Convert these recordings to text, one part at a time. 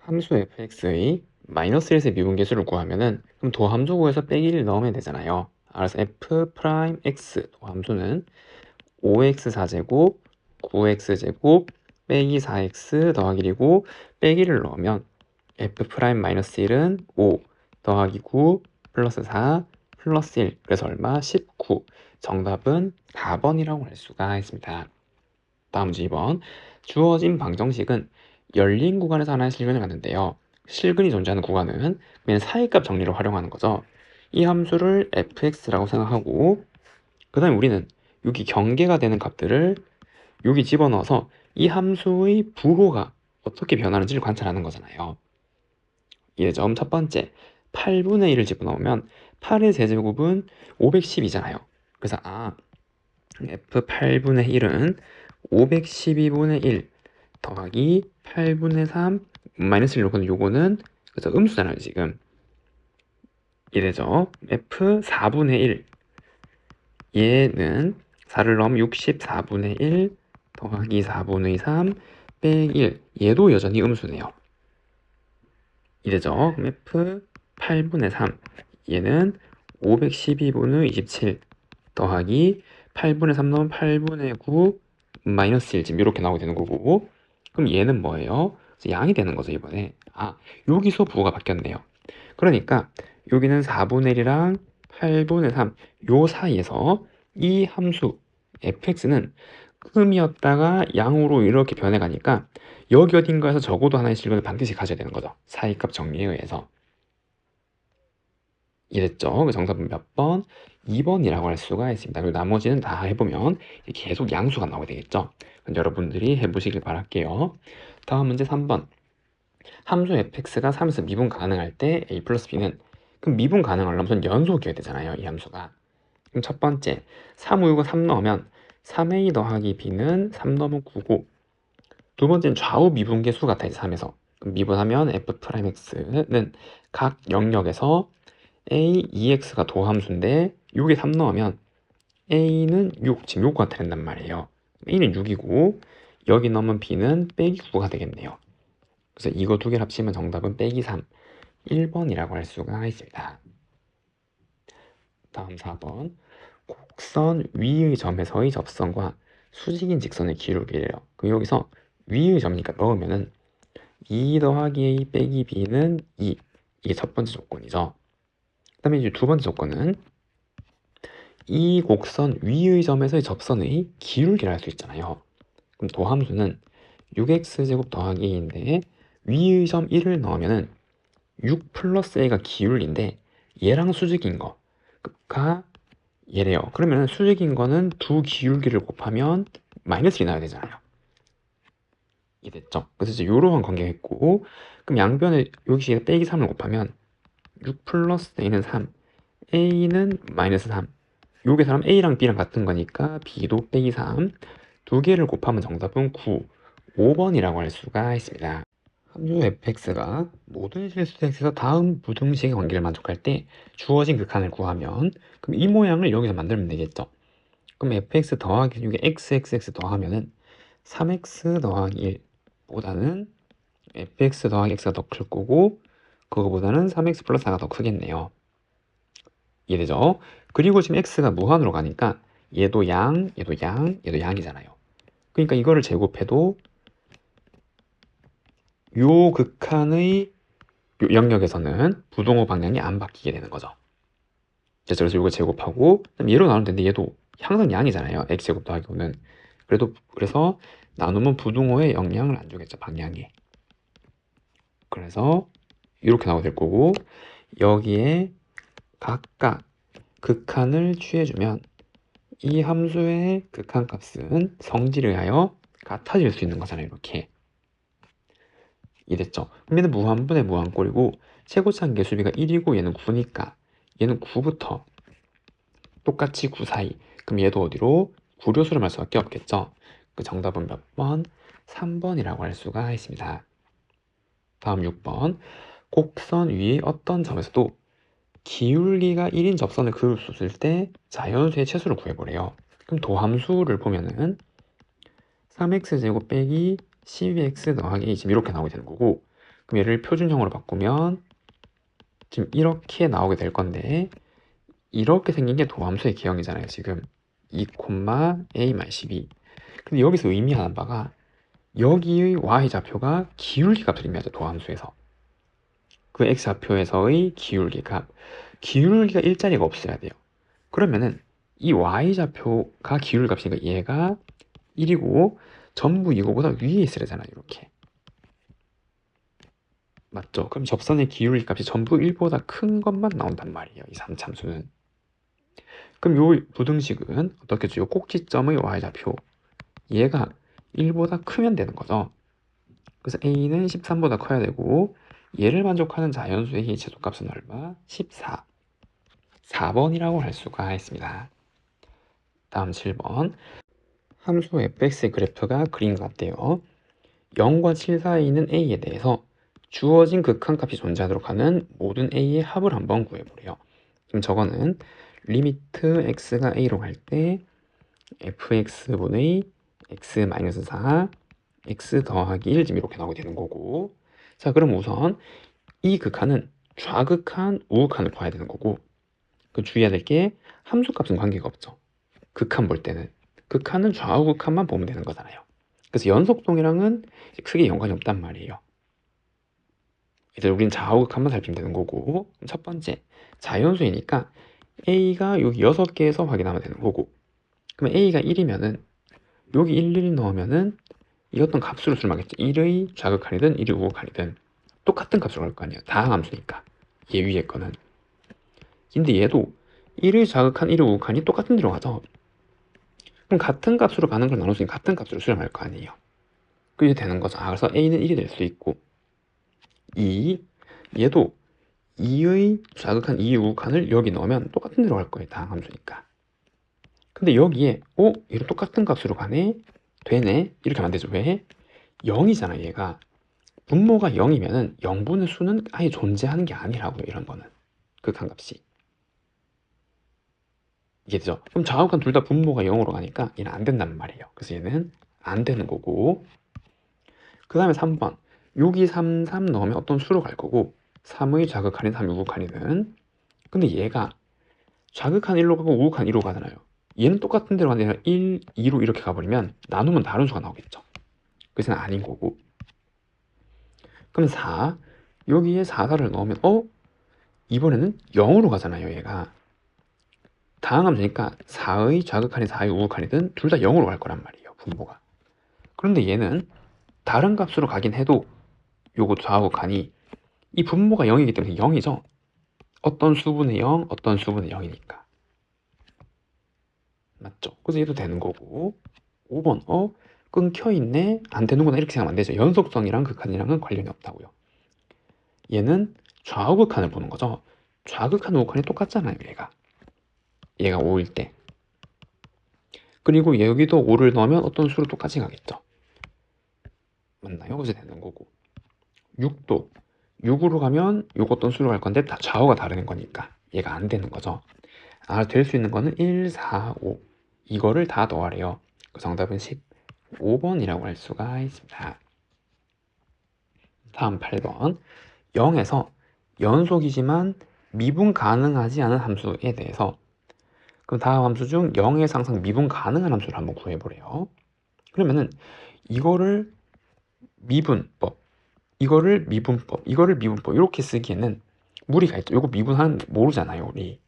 함수 fx의 마이너스 1에서 미분계수를 구하면은 그럼 도함수 구해서 빼기 1을 넣으면 되잖아요. 그래서 f 프라임 x 도함수는 5x 4제곱 9x 제곱 빼기 4x 더하기 1이고 빼기를 넣으면 f 프라임 마이너스 1은 5 더하기 9 플러스 4 플러스 1 그래서 얼마? 19. 정답은 4번이라고 할 수가 있습니다. 다음 문제 2번. 주어진 방정식은 열린 구간에서 하나의 실근을 갖는데요. 실근이 존재하는 구간은 그냥 사이값 정리를 활용하는 거죠. 이 함수를 fx라고 생각하고 그 다음에 우리는 여기 경계가 되는 값들을 여기 집어넣어서 이 함수의 부호가 어떻게 변하는지를 관찰하는 거잖아요. 예점 첫 번째 8분의 1을 집어넣으면 8의 세제곱은 512잖아요. 그래서 f 8분의 1은 512분의 1 더하기 8분의 3 마이너스 1로는 요거는 그래서 음수잖아요 지금. 이래죠. f 4분의 1 얘는 4를 넣으면 64분의 1 더하기 4분의 3 빼기 1 얘도 여전히 음수네요. 이래죠. 그럼 f 8분의 3 얘는 512분의 27 더하기 8분의 3 넣으면 8분의 9 마이너스 1 지금 이렇게 나오게 되는 거고 그럼 얘는 뭐예요? 양이 되는 거죠 이번에. 여기서 부호가 바뀌었네요. 그러니까 여기는 4분의 1이랑 8분의 3 요 사이에서 이 함수 fx는 음이었다가 양으로 이렇게 변해가니까 여기 어딘가에서 적어도 하나의 실근을 반드시 가져야 되는 거죠. 사이값 정리에 의해서. 이랬죠. 그 정답은 몇 번? 2번이라고 할 수가 있습니다. 그리고 나머지는 다 해보면 계속 양수가 나오게 되겠죠. 그럼 여러분들이 해보시길 바랄게요. 다음 문제 3번. 함수 fx가 3에서 미분 가능할 때 a 플러스 b는 그럼 미분 가능하려면 우선 연속이어야 되잖아요. 이 함수가. 그럼 첫 번째 3 우유가 3 넣으면 3a 더하기 b는 3 넣으면 9고 두 번째는 좌우 미분계수 같아 이제 3에서. 그럼 미분하면 f 프라임 x는 각 영역에서 a, 2x가 도함수인데 6에 3 넣으면 a는 6, 지금 요거 나타낸단 말이에요. a는 6이고 여기 넣으면 b는 빼기 9가 되겠네요. 그래서 이거 두 개를 합치면 정답은 빼기 3, 1번이라고 할 수가 있습니다. 다음 4번. 곡선 위의 점에서의 접선과 수직인 직선의 기울기래요. 그럼 여기서 위의 점이니까 넣으면은 2 더하기 a 빼기 b는 2. 이게 첫 번째 조건이죠. 그 다음에 이제 두 번째 조건은 이 곡선 위의 점에서의 접선의 기울기를 알 수 있잖아요. 그럼 도함수는 6x제곱 더하기 a인데 위의 점 1을 넣으면은 6 플러스 a가 기울기인데 얘랑 수직인 거가 얘래요. 그러면 수직인 거는 두 기울기를 곱하면 마이너스 1이 나야 되잖아요. 이해됐죠? 그래서 이제 이러한 관계가 있고 그럼 양변에 여기 빼기 3을 곱하면 6 플러스 a는 3 a는 마이너스 3 요게 사람 a랑 b랑 같은 거니까 b도 빼기 3 두 개를 곱하면 정답은 9 5번이라고 할 수가 있습니다. 함수 fx가 모든 실수택에서 다음 부등식의 관계를 만족할 때 주어진 극한을 구하면 그럼 이 모양을 여기서 만들면 되겠죠. 그럼 fx 더하기 이게 xxx 더하면은 3x 더하기 1 보다는 fx 더하기 x가 더 클 거고 그거보다는 3x 플러스 4가 더 크겠네요. 이해되죠? 그리고 지금 x가 무한으로 가니까 얘도 양, 얘도 양, 얘도 양이잖아요. 그러니까 이거를 제곱해도 요 극한의 요 영역에서는 부동호 방향이 안 바뀌게 되는 거죠. 그래서 이거 제곱하고 얘로 나누면 되는데 얘도 항상 양이잖아요. x제곱 더하기 5는. 그래서 나누면 부동호에 영향을 안 주겠죠. 방향에. 그래서 이렇게 나오게 될 거고 여기에 각각 극한을 취해주면 이 함수의 극한값은 성질에 의하여 같아질 수 있는 거잖아요. 이렇게. 이랬죠. 그럼 얘는 무한분의 무한꼴이고 최고차항 계수비가 1이고 얘는 9니까 얘는 9부터 똑같이 9 사이. 그럼 얘도 어디로? 구료수로 할 수밖에 없겠죠. 그 정답은 몇 번? 3번이라고 할 수가 있습니다. 다음 6번. 곡선 위의 어떤 점에서도 기울기가 1인 접선을 그을 수 있을 때 자연수의 최소를 구해보래요. 그럼 도함수를 보면은 3x제곱 빼기 12x 더하기 a 지금 이렇게 나오게 되는 거고 그럼 얘를 표준형으로 바꾸면 지금 이렇게 나오게 될 건데, 이렇게 생긴 게 도함수의 기형이잖아요. 지금 2,a-12. 근데 여기서 의미하는 바가 여기의 y좌표가 기울기 값을 의미하죠. 도함수에서 그 x좌표에서의 기울기 값, 기울기가 일자리가 없어야 돼요. 그러면은 이 y좌표가 기울기 값이니까 얘가 1이고 전부 이거보다 위에 있어야 되잖아요. 이렇게 맞죠? 그럼 접선의 기울기 값이 전부 1보다 큰 것만 나온단 말이에요. 이 3참수는. 그럼 요 부등식은 어떻게 요 꼭지점의 y좌표, 얘가 1보다 크면 되는 거죠. 그래서 a는 13보다 커야 되고, 얘를 만족하는 자연수의 최소값은 얼마? 14. 4번이라고 할 수가 있습니다. 다음 7번. 함수 fx의 그래프가 그린 것 같아요. 0과 7 사이에 있는 a에 대해서 주어진 극한값이 존재하도록 하는 모든 a의 합을 한번 구해보래요. 그럼 저거는 리미트 x가 a로 갈 때 fx분의 x-4 x 더하기 1 지금 이렇게 나오게 되는 거고, 자 그럼 우선 이 극한은 좌극한, 우극한을 봐야 되는 거고, 그 주의해야 될 게 함수값은 관계가 없죠. 극한 볼 때는 극한은 좌우 극한만 보면 되는 거잖아요. 그래서 연속동이랑은 크게 연관이 없단 말이에요. 이제 우린 좌우 극한만 살피면 되는 거고, 첫 번째 자연수이니까 a가 여기 6개에서 확인하면 되는 거고, 그러면 a가 1이면은 여기 1 넣으면은 이 어떤 값으로 수렴하겠죠. 1의 좌극한이든 1의 우극한이든 똑같은 값으로 갈 거 아니에요. 다항함수니까 얘 위에 거는. 근데 얘도 1의 좌극한, 1의 우극한이 똑같은 데로 가죠. 그럼 같은 값으로 가는 걸 나눴으니 같은 값으로 수렴할 거 아니에요. 그게 되는 거죠. 그래서 a는 1이 될 수 있고, 2, 얘도 2의 좌극한, 2의 우극한을 여기 넣으면 똑같은 데로 갈 거예요. 다항함수니까. 근데 여기에 얘도 똑같은 값으로 가네? 되네? 이렇게 하면 안 되죠. 왜? 0이잖아 얘가. 분모가 0이면은 0분의 수는 아예 존재하는 게 아니라고요. 이런 거는 극한값이. 이해되죠? 그럼 좌우간 둘 다 분모가 0으로 가니까 얘는 안 된다는 말이에요. 그래서 얘는 안 되는 거고, 그 다음에 3번 여기 3, 3 넣으면 어떤 수로 갈 거고, 3의 좌극한이든 3의 우극한이든. 근데 얘가 좌극한 1로 가고 우극한 2로 가잖아요. 얘는 똑같은 데로 가는 게 아니라 1, 2로 이렇게 가버리면 나누면 다른 수가 나오겠죠. 그래서 아닌 거고. 그럼 4, 여기에 4, 4를 넣으면 이번에는 0으로 가잖아요. 얘가 다항함수니까 4의 좌극한이 4의 우극한이든 둘 다 0으로 갈 거란 말이에요. 분모가. 그런데 얘는 다른 값으로 가긴 해도 요거 좌우극한이 이 분모가 0이기 때문에 0이죠. 어떤 수분의 0, 어떤 수분의 0이니까. 맞죠? 그래서 얘도 되는 거고. 5번 끊겨있네? 안 되는구나 이렇게 생각하면 안 되죠. 연속성이랑 극한이랑은 관련이 없다고요. 얘는 좌우극한을 보는 거죠. 좌극한, 우극한이 똑같잖아요. 얘가 5일 때. 그리고 여기도 5를 넣으면 어떤 수로 똑같이 가겠죠. 맞나요? 그래서 되는 거고. 6도 6으로 가면 요거 어떤 수로 갈 건데 다 좌우가 다른 거니까 얘가 안 되는 거죠. 될 수 있는 거는 1, 4, 5 이거를 다 넣으래요. 그 정답은 15번이라고 할 수가 있습니다. 다음 8번 0에서 연속이지만 미분 가능하지 않은 함수에 대해서, 그럼 다음 함수 중 0의 상상 미분 가능한 함수를 한번 구해보래요. 그러면은 이거를 미분법, 이거를 미분법, 이거를 미분법 이렇게 쓰기에는 무리가 있죠. 이거 미분하는 모르잖아요 우리.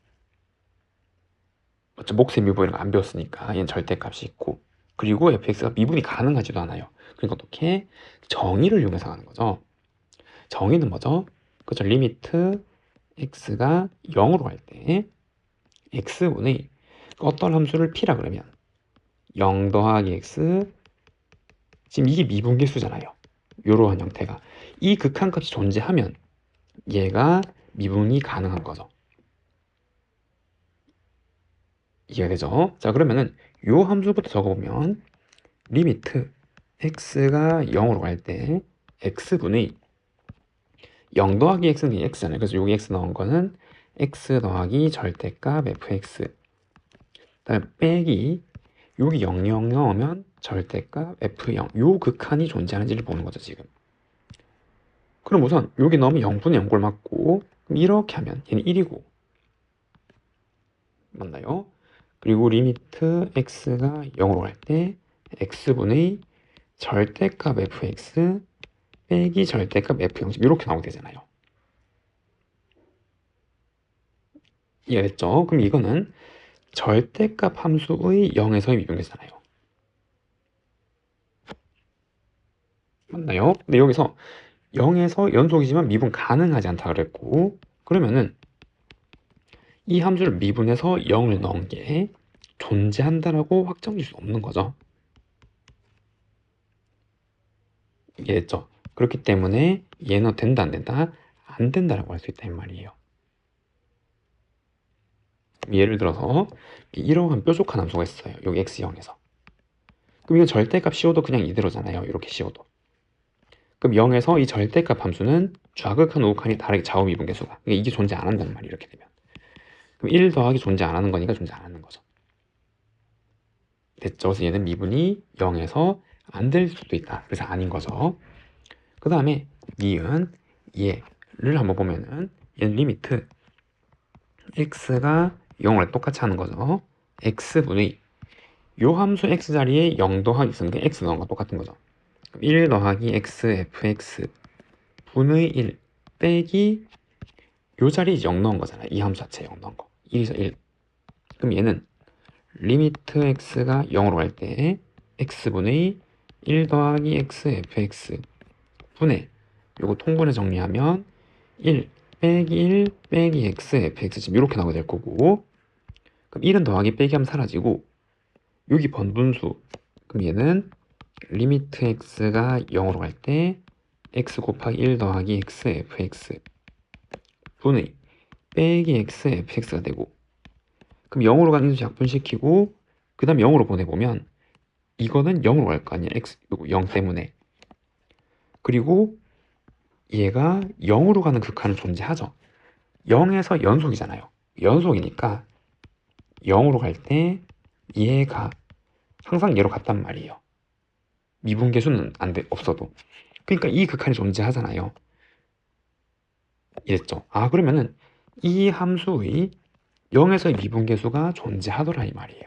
맞죠? 몫의 미분 이런 거 안 배웠으니까. 얘는 절대값이 있고, 그리고 fx가 미분이 가능하지도 않아요. 그러니까 어떻게 정의를 이용해서 하는 거죠. 정의는 뭐죠? 그죠? 리미트 x가 0으로 갈 때 x분의 어떤 함수를 p라 그러면 0 더하기 x, 지금 이게 미분계수잖아요. 이러한 형태가 이 극한값이 존재하면 얘가 미분이 가능한 거죠. 이해가 되죠? 자 그러면은 요 함수부터 적어보면 리미트 x가 0으로 갈 때 x분의 0 더하기 x는 x잖아요. 그래서 여기 x 넣은 거는 x 더하기 절대값 fx, 그다음에 빼기 여기 0, 0 넣으면 절대값 f0, 요 극한이 존재하는지를 보는 거죠 지금. 그럼 우선 여기 넣으면 0분의 0골 맞고, 그럼 이렇게 하면 얘는 1이고 맞나요? 그리고 리미트 x가 0으로 갈 때 x분의 절대값 fx 빼기 절대값 f0 이렇게 나오게 되잖아요. 이해됐죠? 그럼 이거는 절대값 함수의 0에서의 미분계수잖아요. 맞나요? 근데 여기서 0에서 연속이지만 미분 가능하지 않다 그랬고, 그러면은 이 함수를 미분해서 0을 넣은 게 존재한다라고 확정질 수 없는 거죠. 이해됐죠? 그렇기 때문에 얘는 된다 안 된다? 안 된다라고 할 수 있다 이 말이에요. 예를 들어서 이러한 뾰족한 함수가 있어요. 여기 x0에서. 그럼 이건 절대값 씌워도 그냥 이대로잖아요. 이렇게 씌워도. 그럼 0에서 이 절대값 함수는 좌극한 우극한이 다르게 좌우미분계수가. 그러니까 이게 존재 안 한다는 말이 이렇게 되면. 그럼 1 더하기 존재 안 하는 거니까 존재 안 하는 거죠. 됐죠? 그래서 얘는 미분이 0에서 안 될 수도 있다. 그래서 아닌 거죠. 그 다음에 니은 얘를 한번 보면은 얘는 리미트 x가 0을 똑같이 하는 거죠. x분의 요 함수 x 자리에 0 더하기 쓰는 게 x 넣은 거 똑같은 거죠. 그럼 1 더하기 x fx 분의 1 빼기 요 자리에 0 넣은 거잖아요. 이 함수 자체에 0 넣은 거. 1에서 1. 그럼 얘는 리미트 x가 0으로 갈 때 x분의 1 더하기 x fx 분의 요거 통분해 정리하면 1 빼기 1 빼기 x fx 지금 이렇게 나오게 될 거고, 그럼 1은 더하기 빼기 하면 사라지고 여기 번분수, 그럼 얘는 리미트 x가 0으로 갈 때 x 곱하기 1 더하기 x fx 분의 빼기 x fx가 되고, 그럼 0으로 간 인수 약분시키고 그 다음 0으로 보내보면 이거는 0으로 갈 거 아니야. x 0 때문에. 그리고 얘가 0으로 가는 극한은 존재하죠. 0에서 연속이잖아요. 연속이니까 0으로 갈 때 얘가 항상 얘로 같단 말이에요. 미분계수는 없어도. 그러니까 이 극한이 존재하잖아요. 이랬죠. 아, 그러면은 이 함수의 0에서의 미분계수가 존재하더라 이 말이에요.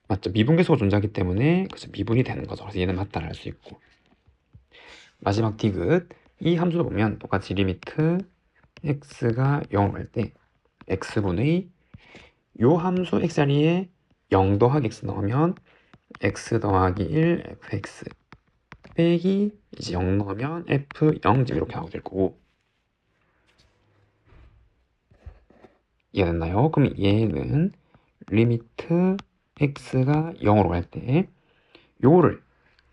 맞죠? 미분계수가 존재하기 때문에 그래서 미분이 되는 거죠. 그래서 얘는 맞다를 할 수 있고. 마지막 디귿, 이 함수도 보면 똑같이 리미트 x가 0으로 갈 때 x분의 요 함수 x 자리에 0 더하기 x 넣으면 x 더하기 1 fx 빼기 이제 0 넣으면 f0 이렇게 나오게 될 거고. 이해됐나요? 그럼 얘는 리미트 x가 0으로 갈 때 요거를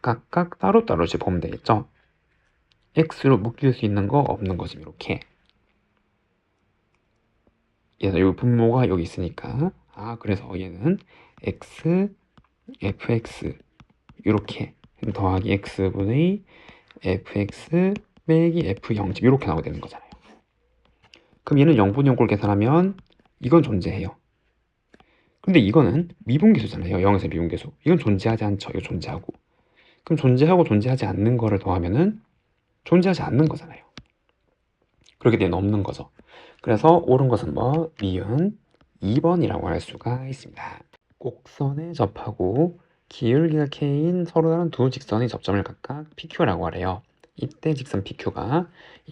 각각 따로따로 이제 보면 되겠죠? x로 묶일 수 있는 거 없는 거 지금 이렇게. 얘는 요 분모가 여기 있으니까, 아 그래서 얘는 x fx 이렇게 더하기 x분의 fx 빼기 f0 지금 이렇게 나오게 되는 거잖아요. 그럼 얘는 0분의 0꼴 계산하면 이건 존재해요. 근데 이거는 미분계수잖아요. 0에서 미분계수. 이건 존재하지 않죠. 이거 존재하고. 그럼 존재하고 존재하지 않는 거를 더하면은 존재하지 않는 거잖아요. 그렇게 되면 없는 거죠. 그래서 옳은 것은 뭐? 니은 2번이라고 할 수가 있습니다. 곡선에 접하고 기울기가 k인 서로 다른 두 직선의 접점을 각각 PQ라고 하래요. 이때 직선 PQ가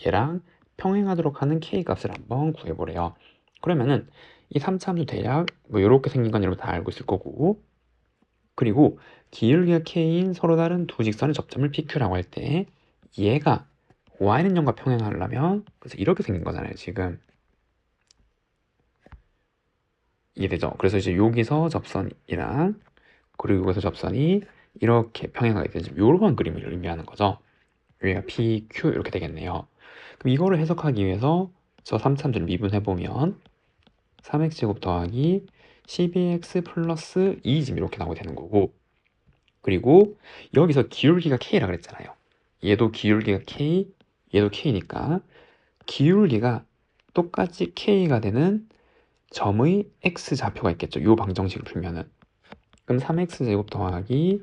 얘랑 평행하도록 하는 k 값을 한번 구해보래요. 그러면은 이 3차 함수 대략 뭐 이렇게 생긴 건 여러분 다 알고 있을 거고, 그리고 기울기가 k인 서로 다른 두 직선의 접점을 PQ라고 할 때 얘가 y는 0과 평행하려면 그래서 이렇게 생긴 거잖아요. 지금 이해되죠? 그래서 이제 여기서 접선이랑 그리고 여기서 접선이 이렇게 평행하게 되죠. 이런 그림을 의미하는 거죠. 여기가 PQ 이렇게 되겠네요. 그럼 이거를 해석하기 위해서 저 3차함수를 미분해보면 3x제곱 더하기 12x 플러스 2 지금 이렇게 나오게 되는 거고, 그리고 여기서 기울기가 k라 그랬잖아요. 얘도 기울기가 k, 얘도 k니까 기울기가 똑같이 k가 되는 점의 x 좌표가 있겠죠. 이 방정식을 풀면은. 그럼 3x제곱 더하기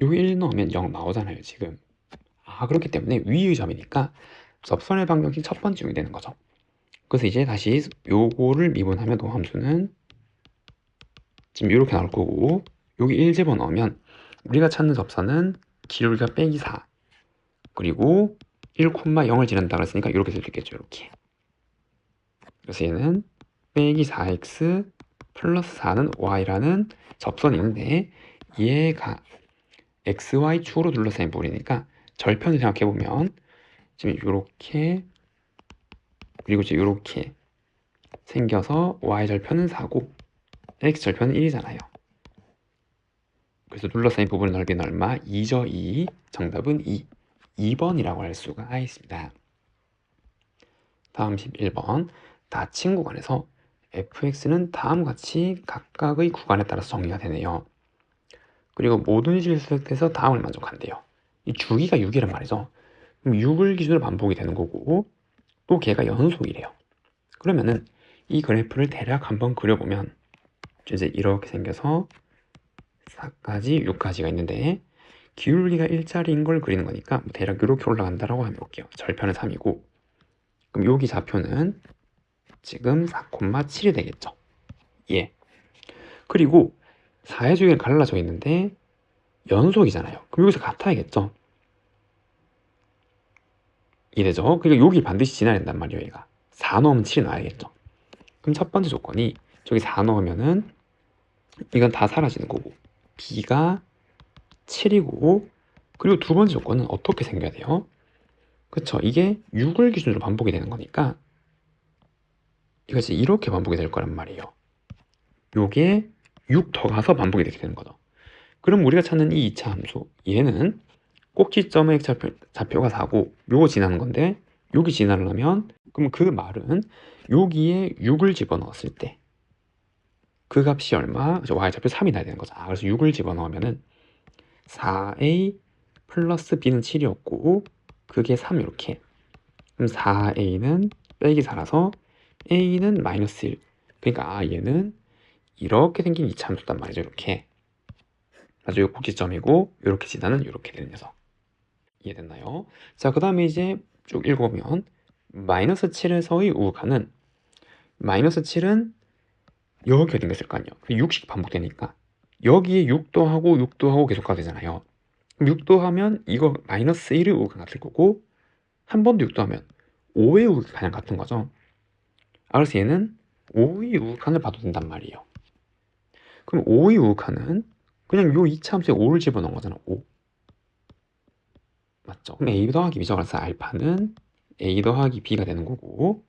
여기 1 넣으면 0 나오잖아요 지금. 그렇기 때문에 위의 점이니까 접선의 방정식 첫 번째 용이 되는 거죠. 그래서 이제 다시 요거를 미분하면 도함수는 지금 이렇게 나올 거고, 여기 1 집어넣으면 우리가 찾는 접선은 기울기가 빼기 4 그리고 1,0을 지른다 그랬으니까 이렇게 쓸 수 있겠죠. 이렇게. 그래서 얘는 빼기 4x 플러스 4는 y라는 접선이 있는데, 얘가 xy 축으로 둘러싸인 부분이니까 절편을 생각해보면 지금 이렇게, 그리고 지금 이렇게 생겨서 y 절편은 4고 x 절편은 1이잖아요. 그래서 둘러싸인 부분의 넓이는 얼마? 2죠. 2. 정답은 2. 2번이라고 할 수가 있습니다. 다음 11번. 닫힌 구간에서 fx는 다음과 같이 각각의 구간에 따라서 정의가 되네요. 그리고 모든 실수에서 다음을 만족한대요. 이 주기가 6이란 말이죠. 그럼 6을 기준으로 반복이 되는 거고, 또 걔가 연속이래요. 그러면은 이 그래프를 대략 한번 그려보면 이제 이렇게 생겨서 4까지 6까지가 있는데, 기울기가 1짜리인 걸 그리는 거니까 대략 이렇게 올라간다라고 하면 볼게요. 절편은 3이고, 그럼 여기 좌표는 지금 4,7이 되겠죠. 예. 그리고 4의 주기는 갈라져 있는데 연속이잖아요. 그럼 여기서 같아야겠죠. 이래죠. 그러니까 여기 반드시 지나야 된단 말이에요. 얘가 4 넣으면 7이 나와야겠죠. 그럼 첫 번째 조건이 저기 4 넣으면은 이건 다 사라지는 거고, b가 7이고, 그리고 두 번째 조건은 어떻게 생겨야 돼요? 그쵸, 이게 6을 기준으로 반복이 되는 거니까 이것이 이렇게 반복이 될 거란 말이에요. 요게 6 더 가서 반복이 되게 되는 거죠. 그럼 우리가 찾는 이 2차 함수, 얘는 꼭지점의 좌표가 4고 요거 지나는 건데, 여기 지나려면 그럼 그 말은 여기에 6을 집어넣었을 때 그 값이 얼마? y좌표 3이 나야 되는 거죠. 그래서 6을 집어넣으면은 4a 플러스 b는 7이었고 그게 3 이렇게. 그럼 4a는 빼기 4라서 a는 마이너스 1. 그러니까 얘는 이렇게 생긴 2차 함수단 말이죠. 이렇게. 아주 요 꼭지점이고 이렇게 지나는 이렇게 되는 녀석. 이해됐나요? 자, 그 다음에 이제 쭉 읽어보면 마이너스 7에서의 우극하는, 마이너스 7은 여기 어딘가 있을 거 아니에요. 6씩 반복되니까 여기에 6도 하고 6도 하고 계속 가도 되잖아요. 그럼 6도 하면 이거 마이너스 1의 우극한 같을 거고, 한 번 더 6도 하면 5의 우극이 가장 같은 거죠. 그래서 얘는 5의 우극한을 봐도 된단 말이에요. 그럼 5의 우극한은 그냥 요 2차 함수에 5를 집어넣은 거잖아. 5. 맞죠? 그럼 a 더하기 b죠. 그래서 알파는 a 더하기 b가 되는 거고,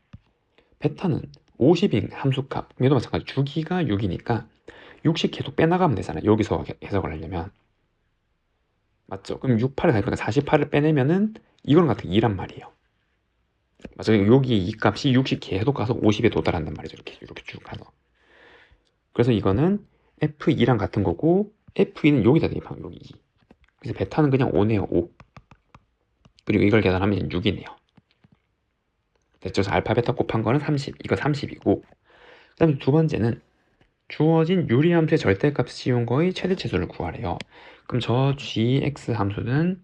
베타는 50인 함수값, 얘도 마찬가지 주기가 6이니까 6씩 계속 빼나가면 되잖아요. 여기서 해석을 하려면. 맞죠? 그럼 68을 가니까 48을 빼내면은 이거랑 같은 2란 말이에요. 맞죠? 여기 이 값이 60 계속 가서 50에 도달한단 말이죠. 이렇게 쭉 가서. 그래서 이거는 F2랑 같은 거고, F2는 여기다 대입하면 여기 2. 그래서 베타는 그냥 5네요. 5. 그리고 이걸 계산하면 6이네요. 됐죠? 그래서 알파 베타 곱한 거는 30. 이거 30이고, 그 다음에 두 번째는 주어진 유리함수의 절대값 씌운 거의 최대치수를 구하래요. 그럼 저 gx 함수는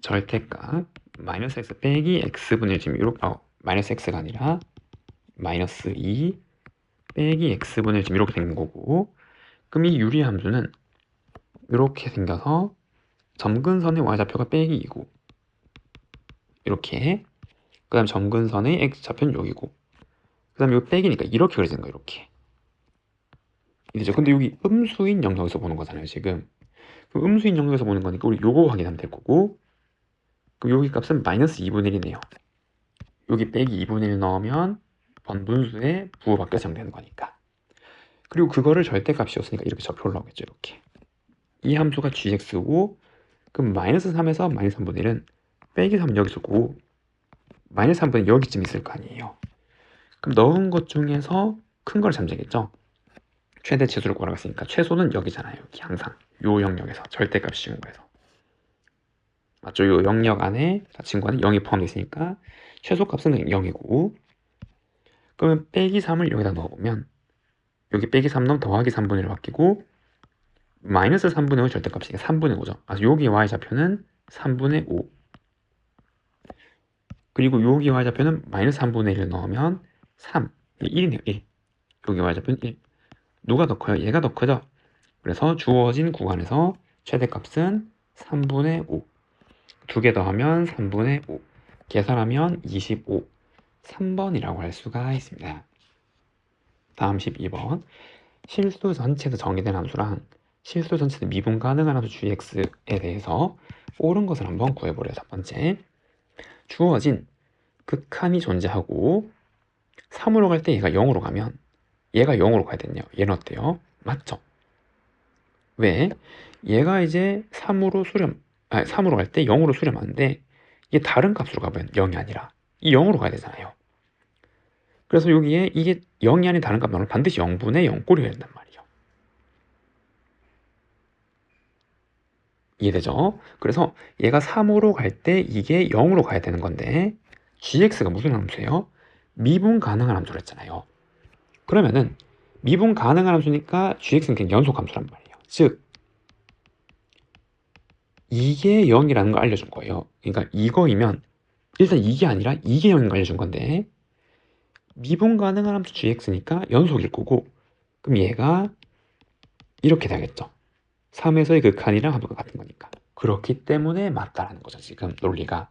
절대값 마이너스 x 빼기 x분의 지금 이렇게, 마이너스 x가 아니라 마이너스 2 빼기 x분의 지금 이렇게 생긴 거고, 그럼 이 유리함수는 이렇게 생겨서 점근선의 y좌표가 빼기 2고 이렇게, 그 다음 점근선의 x좌표는 여기고, 그 다음에 이거 빼기니까 이렇게 그려지는 거예요. 이렇게. 이죠. 근데 여기 음수인 영역에서 보는 거잖아요. 지금 그 음수인 영역에서 보는 거니까 우리 요거 확인하면 될 거고, 그럼 여기 값은 마이너스 2분의 1이네요. 여기 빼기 2분의 1 넣으면 번분수의 부호밖에 정되는 거니까. 그리고 그거를 절대값이었으니까 이렇게 접혀 올라오겠죠. 이렇게. 이 함수가 gx고, 그럼 마이너스 3에서 마이너스 3분의 1은 빼기 3은 여기서 고, 마이너스 3분의 1 여기쯤 있을 거 아니에요. 그럼 넣은 것 중에서 큰 걸 잠재겠죠. 최대 치수를 구하라고 했으니까 최소는 여기잖아요. 여기 항상 요 영역에서 절대값 씌운 거에서. 맞죠? 요 영역 안에 친구는 0이 포함되어 있으니까 최소값은 0이고, 그러면 빼기 3을 여기다 넣어보면 여기 빼기 3 넣으면 더하기 3분의 1 바뀌고, 마이너스 3분의 5의 절대값이니까 3분의 5죠. 아, 여기 y좌표는 3분의 5. 그리고 여기 y좌표는 마이너스 3분의 1을 넣으면 3. 1이네요. 1. 여기 y좌표는 1. 누가 더 커요? 얘가 더 크죠? 그래서 주어진 구간에서 최대값은 3분의 5. 두 개 더하면 3분의 5. 계산하면 25. 3번이라고 할 수가 있습니다. 다음 12번. 실수 전체에서 정의된 함수랑 실수 전체에서 미분 가능한 함수 gx에 대해서 옳은 것을 한번 구해보래요. 첫 번째. 주어진 극한이 존재하고 3으로 갈 때 얘가 0으로 가면 얘가 0으로 가야 되네요. 얘는 어때요? 맞죠? 왜? 얘가 이제 3으로 갈 때 0으로 수렴하는데 이게 다른 값으로 가면 0이 아니라 이 0으로 가야 되잖아요. 그래서 여기에 이게 0이 아닌 다른 값 나오면 반드시 0분의 0꼴이 해야 된단 말이에요. 이해되죠? 그래서 얘가 3으로 갈 때 이게 0으로 가야 되는 건데 gx가 무슨 함수예요? 미분 가능한 함수를 했잖아요. 그러면은 미분 가능한 함수니까 gx는 그냥 연속 함수란 말이에요. 즉 이게 0이라는 걸 알려준 거예요. 그러니까 이거이면 일단 이게 아니라 이게 0인 걸 알려준 건데 미분 가능한 함수 gx니까 연속일 거고 그럼 얘가 이렇게 되겠죠. 3에서의 극한이랑 함수가 같은 거니까. 그렇기 때문에 맞다라는 거죠. 지금 논리가.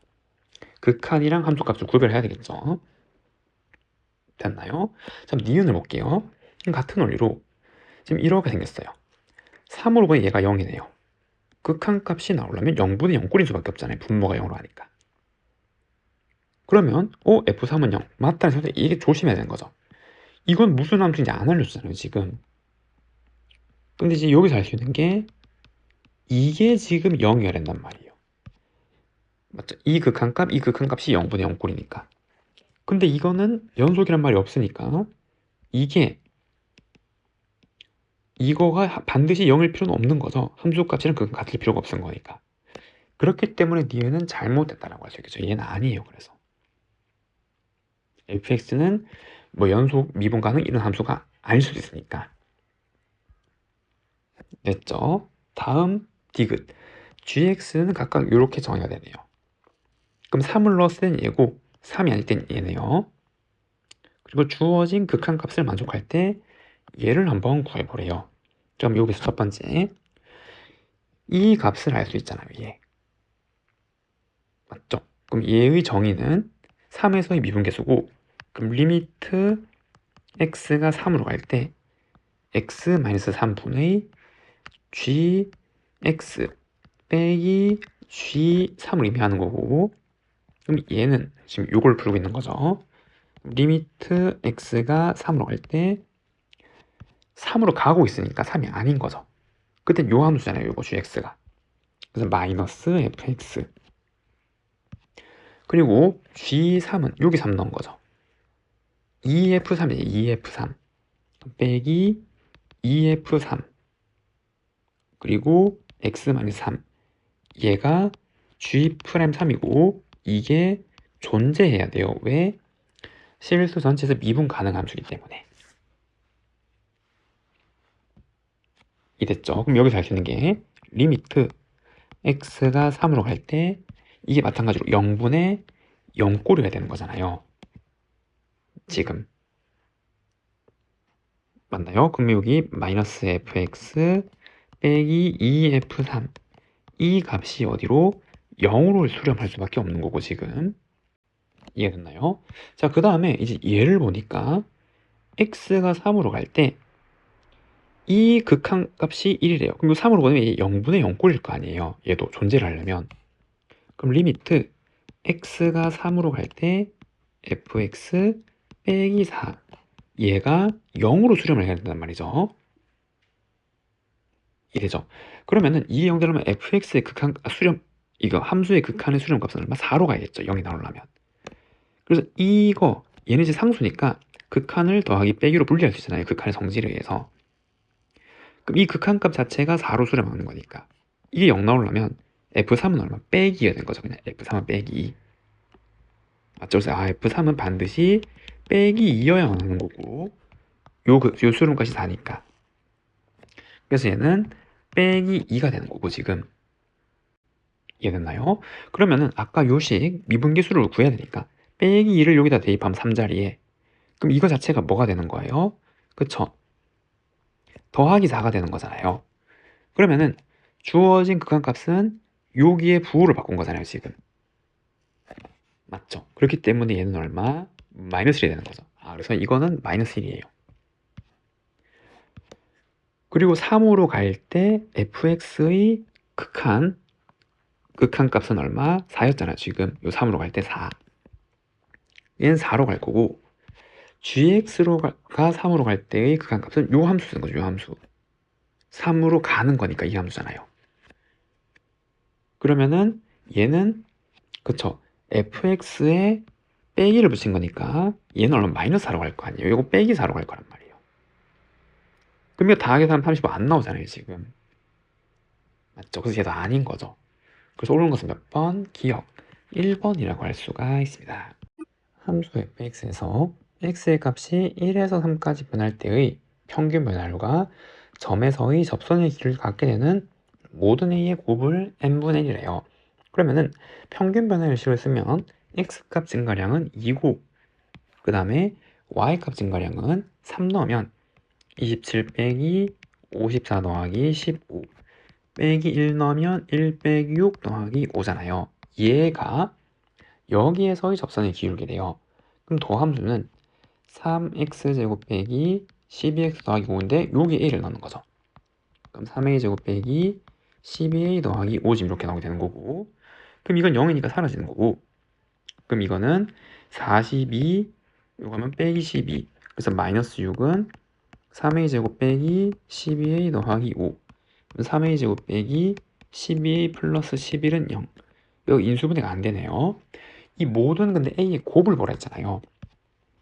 극한이랑 함수값을 구별해야 되겠죠. 됐나요? 자, 니은을 볼게요. 같은 원리로 지금 이렇게 생겼어요. 3으로 보니 얘가 0이네요. 극한값이 나오려면 0분의 0 꼴인 수밖에 없잖아요. 분모가 0으로 하니까. 그러면 F3은 0. 맞다는 생각에 이게 조심해야 되는 거죠. 이건 무슨 함수인지 안 알려주잖아요. 지금. 근데 이제 여기서 알 수 있는 게 이게 지금 0이어야 된단 말이에요. 맞죠? 이 극한값이 0분의 0 꼴이니까. 근데 이거는 연속이란 말이 없으니까 이거가 반드시 0일 필요는 없는 거죠. 함수값이랑 그건 같을 필요가 없는 거니까. 그렇기 때문에 니은은 잘못됐다라고 할 수 있겠죠. 얘는 아니에요. 그래서 fx는 뭐 연속 미분 가능 이런 함수가 아닐 수도 있으니까. 됐죠? 다음 디귿. gx는 각각 이렇게 정의가 되네요. 그럼 3을 넣었을 땐 얘고 3이 아닐 땐 얘네요. 그리고 주어진 극한값을 만족할 때 얘를 한번 구해보래요. 그럼 여기서 첫 번째 이 값을 알 수 있잖아요. 얘 맞죠? 그럼 얘의 정의는 3에서의 미분계수고 그럼 리미트 x가 3으로 갈 때 x-3분의 gx 빼기 g3을 의미하는 거고 그럼 얘는 지금 요걸 풀고 있는 거죠. 리미트 x가 3으로 갈 때 3으로 가고 있으니까 3이 아닌 거죠. 그땐 요 함수잖아요. 요거 gx가. 그래서 마이너스 fx 그리고 g3은 여기 3 넣은 거죠. EF3이에요. EF3 빼기 EF3 그리고 x-3 얘가 G'3이고 이게 존재해야 돼요. 왜? 실수 전체에서 미분 가능한 함수이기 때문에. 이됐죠? 그럼 여기서 알 수 있는 게 리미트 x가 3으로 갈 때 이게 마찬가지로 0분의 0꼴이가 되는 거잖아요. 지금 맞나요? 그럼 여기 마이너스 fx 빼기 2f3 이 값이 어디로 0으로 수렴할 수밖에 없는 거고 지금 이해됐나요? 자, 그 다음에 이제 얘를 보니까 x가 3으로 갈 때 이 극한값이 1이래요. 그럼 3으로 보면 0분의 0꼴일 거 아니에요. 얘도 존재를 하려면. 그럼 리미트 x가 3으로 갈 때 fx 빼기 4 얘가 0으로 수렴을 해야 된단 말이죠. 이래죠. 그러면은 이게 0 되려면 fx의 극한 수렴 이거 함수의 극한의 수렴값은 얼마? 4로 가야겠죠. 0이 나오려면. 그래서 이거 얘는 이제 상수니까 극한을 더하기 빼기로 분리할 수 있잖아요. 극한의 성질에 의해서. 그럼 이 극한값 자체가 4로 수렴하는 거니까 이게 0 나오려면 f3은 얼마? 빼기가 된 거죠. 그냥 f3은 빼기. 맞죠? 그래서 f3은 반드시 빼기 2여야 하는 거고 요 수렴값이 4니까. 그래서 얘는 빼기 2가 되는 거고 지금 이해됐나요? 그러면은 아까 요식 미분계수를 구해야 되니까 빼기 2를 여기다 대입하면 3자리에 그럼 이거 자체가 뭐가 되는 거예요? 그쵸? 더하기 4가 되는 거잖아요. 그러면은 주어진 극한값은 여기에 부호를 바꾼 거잖아요 지금. 맞죠? 그렇기 때문에 얘는 얼마? 마이너스 1이 되는 거죠. 그래서 이거는 마이너스 1이에요. 그리고 3으로 갈 때 fx의 극한값은 얼마? 4였잖아요 지금. 요 3으로 갈 때 4. 얘는 4로 갈 거고 gx가 3으로 갈 때의 극한값은 요 함수 쓰는 거죠. 요 함수. 3으로 가는 거니까 이 함수잖아요. 그러면은 얘는 그쵸? fx에 빼기를 붙인 거니까 얘는 얼마 마이너스 4로 갈 거 아니에요. 이거 빼기 4로 갈 거란 말이에요. 그럼 이거 더하기 3, 35 안 나오잖아요 지금. 맞죠? 그래서 얘도 아닌 거죠. 그래서 옳은 것은 몇 번? 기억 1번이라고 할 수가 있습니다. 함수 fx에서 x의 값이 1에서 3까지 변할 때의 평균 변화율과 점에서의 접선의 길이를 갖게 되는 모든 a의 곱을 n분의 1이래요. 그러면은 평균 변화율식을 쓰면 x값 증가량은 2고 그 다음에 y값 증가량은 3 넣으면 27 빼기 54 더하기 15 빼기 1 넣으면 1 빼기 6 더하기 5잖아요. 얘가 여기에서의 접선을 기울게 돼요. 그럼 도함수는 3x제곱 빼기 12x 더하기 5인데 여기에 a를 넣는 거죠. 그럼 3a제곱 빼기 12a 더하기 5 이렇게 나오게 되는 거고 그럼 이건 0이니까 사라지는 거고 그럼 이거는 42 요거 하면 빼기 12 그래서 마이너스 6은 3a제곱 빼기 12a 더하기 5 3a제곱 빼기 12a 플러스 11은 0 여기 인수분해가 안 되네요. 이 모든 근데 a의 곱을 보라 했잖아요.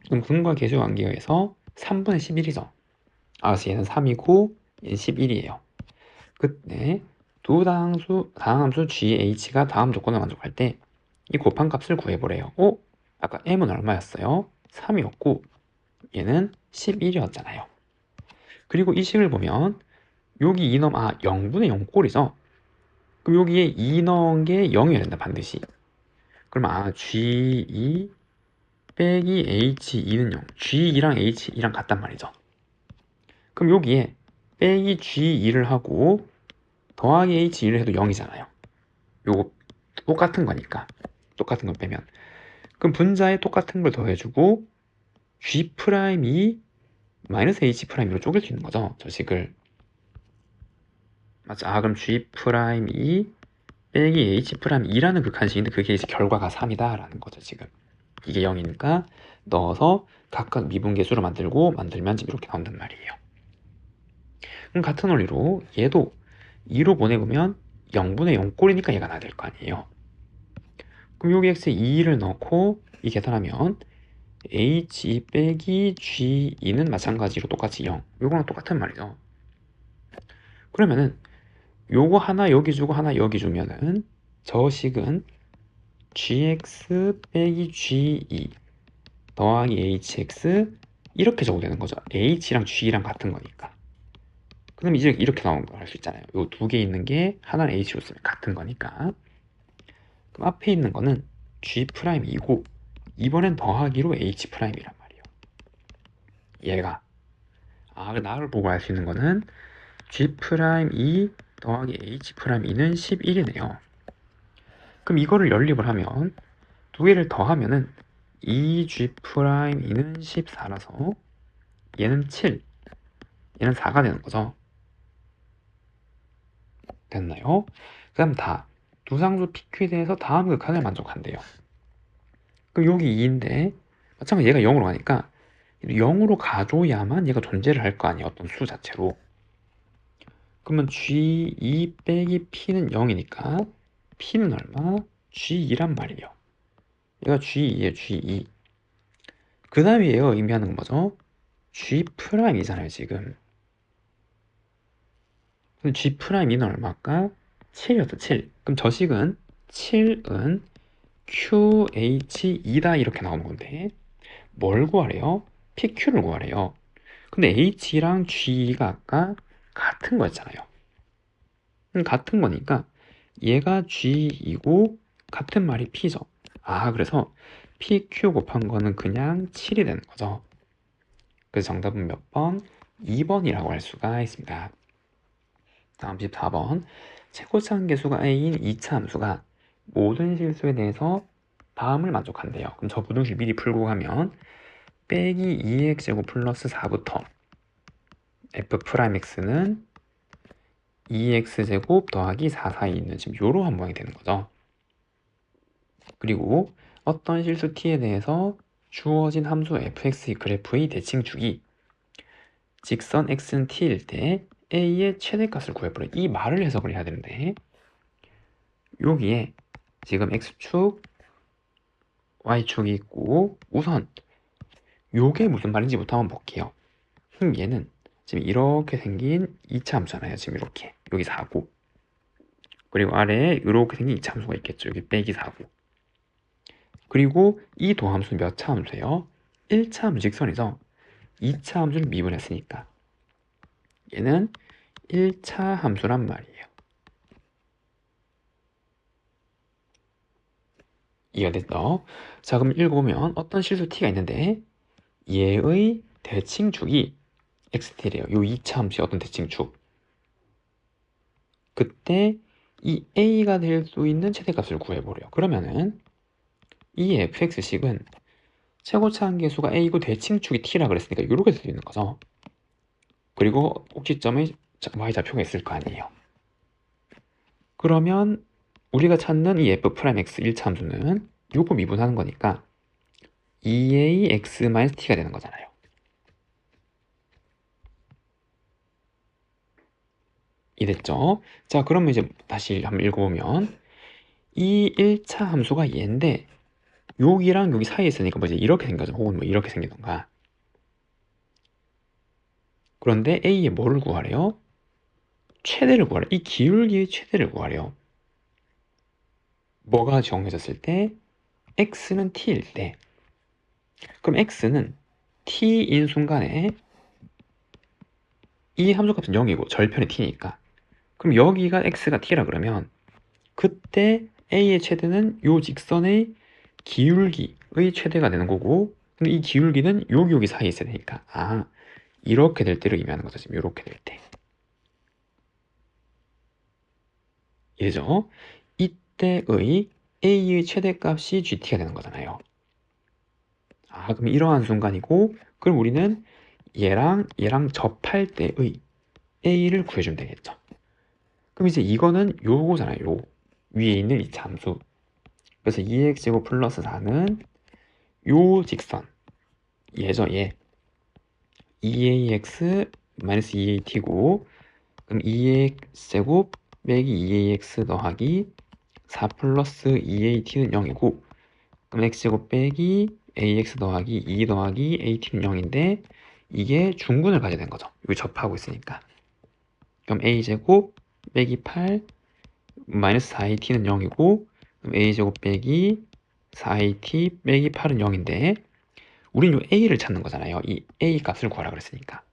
그럼 근과 계수 관계에 의해서 3분의 11이죠. 그래서 얘는 3이고 얘는 11이에요. 그때 두 다항함수 GH가 다음 조건을 만족할 때 이 곱한 값을 구해보래요. 아까 m은 얼마였어요? 3이었고 얘는 11이었잖아요. 그리고 이 식을 보면 여기 2 넣으면 0분의 0꼴이죠. 그럼 여기에 2 넣은 게 0이어야 된다 반드시. 그럼 G2 빼기 H2는 0 G2랑 H2랑 같단 말이죠. 그럼 여기에 빼기 G2를 하고 더하기 H2를 해도 0이잖아요. 요거 똑같은 거니까 똑같은 걸 빼면 그럼 분자에 똑같은 걸 더해주고 G'이 마이너스 H'로 쪼갤 수 있는 거죠. 저 식을. 맞죠? 그럼 G'이 빼기 H'이라는 극한식인데 그게 이제 결과가 3이다 라는 거죠 지금. 이게 0이니까 넣어서 각각 미분계수로 만들면 지금 이렇게 나온단 말이에요. 그럼 같은 원리로 얘도 2로 보내보면 0분의 0꼴이니까 얘가 나야 될 거 아니에요. 그럼 여기 x에 2를 넣고 이 계산하면 h 빼기 g2는 마찬가지로 똑같이 0 요거랑 똑같은 말이죠. 그러면은 요거 하나 여기 주고 하나 여기 주면은 저 식은 gx 빼기 g2 더하기 hx 이렇게 적어도 되는 거죠. h랑 g랑 같은 거니까. 그럼 이제 이렇게 나오는 거 할 수 있잖아요. 요 두 개 있는 게 하나는 h로 쓰면 같은 거니까. 그럼 앞에 있는 거는 G'이고 이번엔 더하기로 H'이란 말이에요. 얘가 나를 보고 알 수 있는 거는 G'2 더하기 H'2는 11이네요. 그럼 이거를 연립을 하면 두 개를 더하면은 2G'2는 14라서 얘는 7 얘는 4가 되는 거죠. 됐나요? 그 다음 두 상수 PQ에 대해서 다음 극한을 만족한대요. 그럼 여기 2인데 마찬가지로 얘가 0으로 가니까 0으로 가줘야만 얘가 존재를 할 거 아니에요. 어떤 수 자체로. 그러면 G2 빼기 P는 0이니까 P는 얼마? G2란 말이에요. 얘가 G2에요. G2. 그 다음에 얘가 의미하는 건 뭐죠? G'이잖아요. 지금. 그럼 G'는 얼마일까? 7이었죠. 7. 그럼 저 식은 7은 QH2다 이렇게 나오는 건데 뭘 구하래요? PQ를 구하래요. 근데 H랑 G가 아까 같은 거였잖아요. 같은 거니까 얘가 G이고 같은 말이 P죠. 그래서 PQ 곱한 거는 그냥 7이 되는 거죠. 그래서 정답은 몇 번? 2번이라고 할 수가 있습니다. 다음 14번. 최고차 함계수가 A인 2차 함수가 모든 실수에 대해서 다음을 만족한대요. 그럼 저 부등식 미리 풀고 가면 빼기 2x제곱 플러스 4부터 f'x는 2x제곱 더하기 4 사이에 있는 지금 이러한 모양이 되는 거죠. 그리고 어떤 실수 t에 대해서 주어진 함수 fx의 그래프의 대칭축이 직선 x는 t일 때 a의 최대값을 구해보래. 이 말을 해석을 해야 되는데 여기에 지금 x축, y축이 있고 우선 요게 무슨 말인지부터 한번 볼게요. 얘는 지금 이렇게 생긴 2차 함수잖아요. 지금 이렇게 여기 4고 그리고 아래에 이렇게 생긴 2차 함수가 있겠죠. 여기 빼기 4고 그리고 이 도함수는 몇 차 함수예요? 1차 함수 직선에서 2차 함수를 미분했으니까 얘는 1차 함수란 말이에요. 이해가 됐죠? 자, 그럼 읽어보면 어떤 실수 t가 있는데 얘의 대칭축이 xt래요. 요 2차 함수의 어떤 대칭축. 그때 이 a가 될 수 있는 최대값을 구해보래요. 그러면은 이 fx식은 최고차 함계수가 a고 대칭축이 t라 그랬으니까 이렇게 될 수 있는 거죠. 그리고 꼭지점에 y좌표가 있을 거 아니에요. 그러면 우리가 찾는 이 f'x 1차 함수는 요거 미분하는 거니까 2ax-t가 되는 거잖아요. 이해됐죠? 자, 그러면 이제 다시 한번 읽어보면 이 1차 함수가 얘인데 여기랑 여기 사이에 있으니까 뭐 이제 이렇게 생겨서 혹은 뭐 이렇게 생기던가. 그런데 a의 뭐를 구하래요? 최대를 구하래요. 이 기울기의 최대를 구하래요. 뭐가 정해졌을 때 x는 t일 때 그럼 x는 t인 순간에 이 함수값은 0이고 절편이 t니까 그럼 여기가 x가 t라 그러면 그때 a의 최대는 요 직선의 기울기의 최대가 되는 거고 근데 이 기울기는 여기 사이에 있어야 되니까 이렇게 될 때를 의미하는 거죠. 지금 이렇게 될 때. 이해죠? 이때의 a의 최대값이 gt가 되는 거잖아요. 그럼 이러한 순간이고 그럼 우리는 얘랑 접할 때의 a를 구해주면 되겠죠. 그럼 이제 이거는 요거잖아요. 요 위에 있는 이 함수. 그래서 2x제곱 플러스 4는 요 직선 얘죠. 얘 2ax 마이너스 2at고 그럼 2ax제곱 빼기 2ax 더하기 4 플러스 2at는 0이고 그럼 x제곱 빼기 ax 더하기 2 더하기 at는 0인데 이게 중근을 가져야 되는 거죠. 여기 접하고 있으니까 그럼 a제곱 빼기 8 마이너스 4at는 0이고 그럼 a제곱 빼기 4at 빼기 8은 0인데 우린 요 a를 찾는 거잖아요. 이 a 값을 구하라 그랬으니까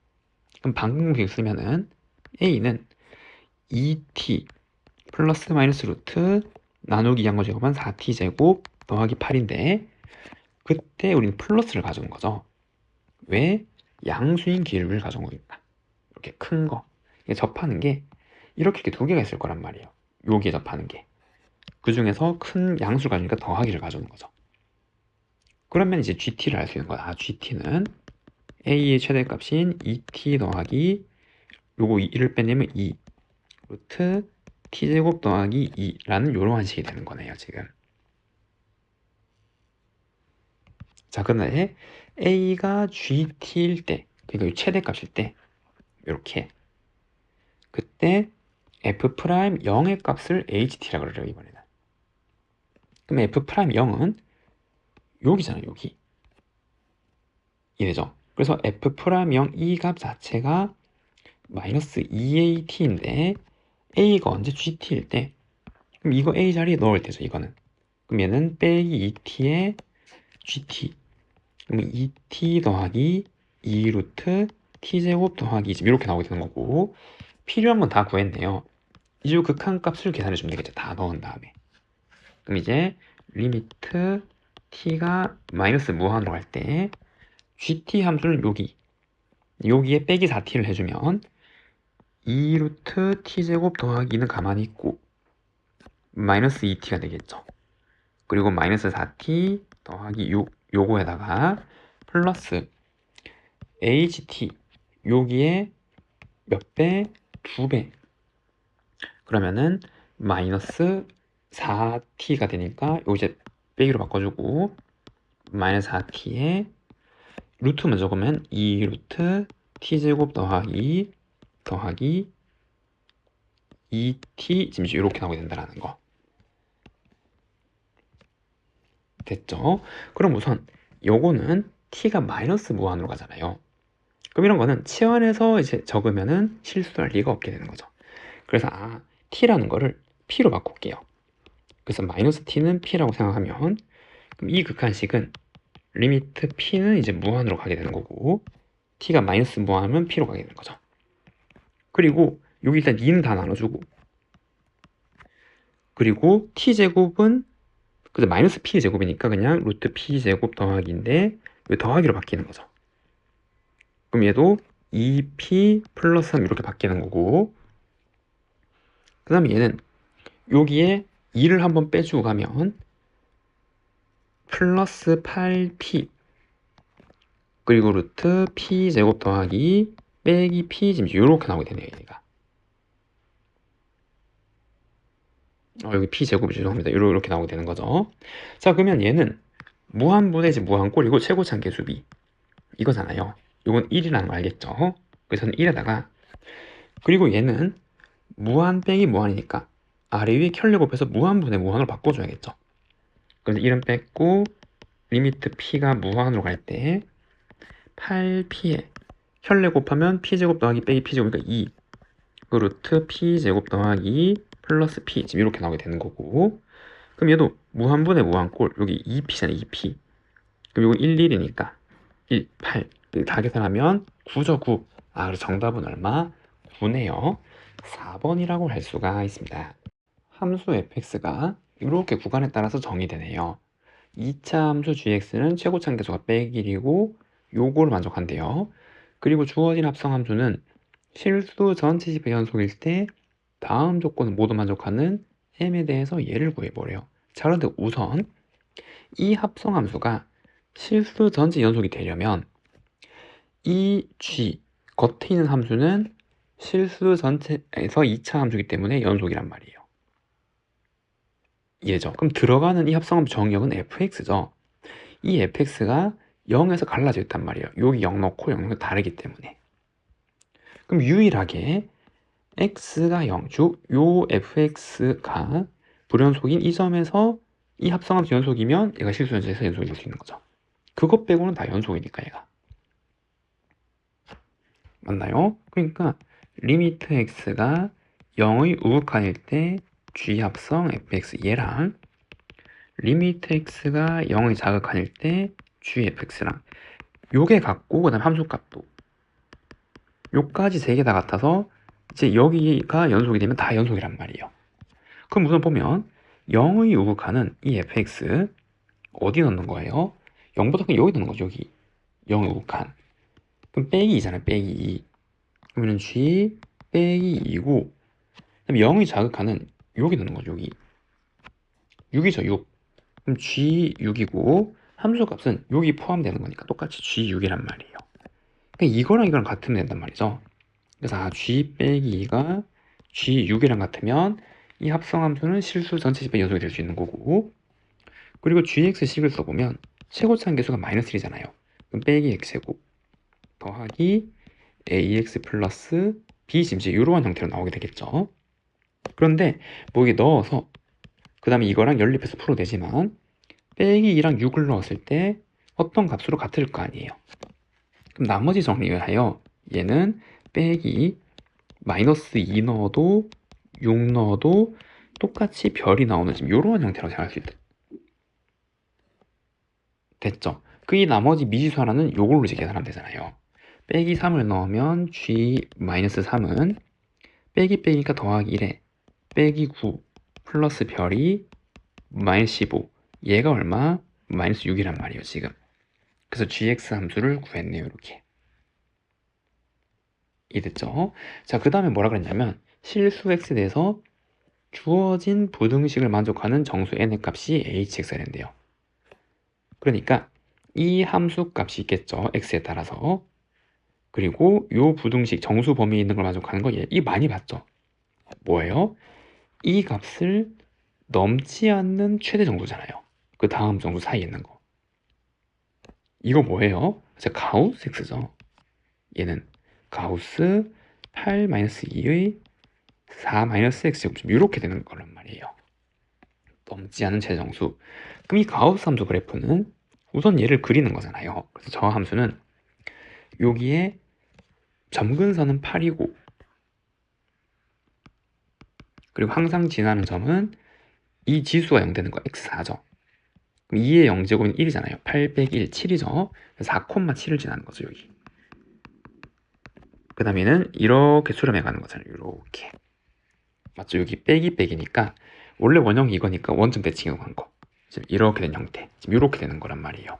그럼 방금 공식 쓰면은 a는 2t 플러스 마이너스 루트 나누기 양거제곱은 4t제곱 더하기 8인데 그때 우리는 플러스를 가져온 거죠. 왜? 양수인 기울기를 가져온 거니까. 이렇게 큰 거. 접하는 게 이렇게 두 개가 있을 거란 말이에요. 여기에 접하는 게. 그 중에서 큰 양수를 가져오니까 더하기를 가져오는 거죠. 그러면 이제 GT를 알 수 있는 거야. GT는 A의 최대값인 2t 더하기 요거 1을 빼내면 2 루트 t제곱 더하기 2라는 이러한 식이 되는 거네요. 지금. 자, 그런데 A가 GT일 때 그러니까 이 최대값일 때 이렇게 그때 F'0의 값을 HT라고 그래요. 이번에는. 그럼 F'0은 여기잖아요. 여기. 이래죠. 그래서 F'0 이 값 자체가 마이너스 2AT인데 A가 언제 GT일 때 그럼 이거 A 자리에 넣을 때죠. 이거는. 그럼 얘는 빼기 2T의 GT 그럼 2T 더하기 2 루트 T제곱 더하기 2 이렇게 나오게 되는 거고 필요한 건 다 구했네요. 이 극한값을 계산해 주면 되겠죠. 다 넣은 다음에. 그럼 이제 리미트 t가 마이너스 무한으로 갈 때 gt 함수는 여기에 빼기 4t를 해주면 2 루트 t제곱 더하기 2는 가만히 있고 마이너스 2t가 되겠죠. 그리고 마이너스 4t 더하기 6 요거에다가 플러스 ht 여기에 몇 배? 2배. 그러면은 마이너스 4t가 되니까 요 이제 빼기로 바꿔주고 마이너스 4t에 루트 먼저 적으면 2 루트 t제곱 더하기 2t 지금 이렇게 나오게 된다는 거. 됐죠? 그럼 우선 요거는 t가 마이너스 무한으로 가잖아요. 그럼 이런 거는 치환해서 이제 적으면은 실수할 리가 없게 되는 거죠. 그래서 t라는 거를 p로 바꿀게요. 그래서 마이너스 t는 p라고 생각하면 그럼 이 극한식은 리미트 p는 이제 무한으로 가게 되는 거고 t가 마이너스 무한하면 p로 가게 되는 거죠. 그리고 여기 일단 2는 다 나눠주고 그리고 t제곱은 그래서 마이너스 p 제곱이니까 그냥 루트 p 제곱 더하기인데 더하기로 바뀌는 거죠. 그럼 얘도 2p 플러스 3 이렇게 바뀌는 거고 그 다음에 얘는 여기에 2를 한번 빼주고 가면 플러스 8p 그리고 루트 p 제곱 더하기 빼기 p 지금 이렇게 나오게 되네요. 얘가 여기 p 제곱이 죄송합니다. 이렇게 나오게 되는 거죠. 자 그러면 얘는 무한분의 이제 무한꼴이고 최고차항 계수비 이거잖아요. 이건 1이라는 거 알겠죠? 그래서 저는 1에다가 그리고 얘는 무한 빼기 무한이니까 아래 위에 켤레 곱해서 무한분의 무한으로 바꿔줘야겠죠. 그래서 1은 뺐고 리미트 p가 무한으로 갈 때 8p에 켤레 곱하면 p제곱 더하기 빼기 p제곱이니까 2 그 루트 p제곱 더하기 플러스 p 지금 이렇게 나오게 되는 거고 그럼 얘도 무한분의 무한꼴 여기 2p잖아요. 2p 그럼 이거 1, 1이니까 1, 8 다 계산하면 9죠. 9. 그래서 정답은 얼마? 9네요. 4번이라고 할 수가 있습니다. 함수 fx가 이렇게 구간에 따라서 정의되네요. 2차 함수 gx는 최고차항 계수가 빼기 1이고 요거를 만족한대요. 그리고 주어진 합성함수는 실수 전체 집의 연속일 때 다음 조건을 모두 만족하는 m에 대해서 얘를 구해보래요. 자, 그런데 우선 이 합성함수가 실수 전체 연속이 되려면 이 g 겉에 있는 함수는 실수 전체에서 2차 함수이기 때문에 연속이란 말이에요. 얘죠. 그럼 들어가는 이 합성함수 정의역은 fx죠. 이 fx가 0에서 갈라져 있단 말이에요. 여기 0 넣고 0 넣고 다르기 때문에. 그럼 유일하게 x가 0, 즉 요 fx가 불연속인 이 점에서 이 합성함수 연속이면 얘가 실수 전체에서 연속이 될 수 있는 거죠. 그것 빼고는 다 연속이니까 얘가. 맞나요? 그러니까 리미트 x가 0의 우극한일 때 g 합성 fx 얘랑 리미트 x가 0의 자극한일 때 g fx랑 요게 같고 그 다음에 함수값도 요까지 세 개 다 같아서 이제 여기가 연속이 되면 다 연속이란 말이에요. 그럼 우선 보면 0의 우극한은 이 fx 어디 넣는 거예요? 0보다 큰 여기 넣는 거죠. 여기 0의 우극한 그럼 빼기 2잖아요. 빼기 2 그러면 g 빼기 2고 그럼 0의 자극하는 여기 넣는 거죠. 여기 6이죠. 6 그럼 g6이고 함수값은 여기 포함되는 거니까 똑같이 g6이란 말이에요. 그러니까 이거랑 이거랑 같으면 된단 말이죠. 그래서 g 빼기 2가 g6이랑 같으면 이 합성함수는 실수 전체 집의 연속이 될 수 있는 거고 그리고 gx식을 써보면 최고차항 계수가 마이너스 1이잖아요. 그럼 빼기 x제곱 더하기 ax 플러스 b 지금 이제 이러한 형태로 나오게 되겠죠. 그런데 뭐 이게 넣어서 그 다음에 이거랑 연립해서 풀어도 되지만 빼기 2랑 6을 넣었을 때 어떤 값으로 같을 거 아니에요. 그럼 나머지 정리를 하여 얘는 빼기 마이너스 2 넣어도 6 넣어도 똑같이 별이 나오는 지금 이런 형태로 생각할 수 있다. 됐죠? 그 이 나머지 미지수 하나는 요걸로 이제 계산하면 되잖아요. 빼기 3을 넣으면 g 마이너스 3은 빼기 빼기니까 더하기 1에 빼기 9 플러스 별이 마이너스 15. 얘가 얼마? 마이너스 6이란 말이에요, 지금. 그래서 gx 함수를 구했네요, 이렇게. 이해됐죠? 자, 그 다음에 뭐라 그랬냐면 실수 x에 대해서 주어진 부등식을 만족하는 정수 n의 값이 hx가 된대요. 그러니까 이 함수 값이 있겠죠, x에 따라서. 그리고 요 부등식 정수 범위에 있는 걸 만족하는 거, 이 많이 봤죠? 뭐예요? 이 값을 넘지 않는 최대 정수잖아요. 그 다음 정수 사이에 있는 거. 이거 뭐예요? 가우스 x죠. 얘는 가우스 8-2의 4-x제곱 이렇게 되는 거란 말이에요. 넘지 않은 최대 정수. 그럼 이 가우스 함수 그래프는 우선 얘를 그리는 거잖아요. 그래서 저 함수는 여기에 점근선은 8이고, 그리고 항상 지나는 점은 이 지수가 0 되는 거 x4죠. 그럼 2의 0제곱은 1이잖아요. 8 빼기 1, 7이죠. 4,7을 지나는 거죠, 여기. 그 다음에는 이렇게 수렴해 가는 거잖아요. 이렇게. 맞죠? 여기 빼기 빼기니까 원래 원형이 이거니까 원점 대칭으로 간 거. 지금 이렇게 된 형태. 지금 이렇게 되는 거란 말이에요.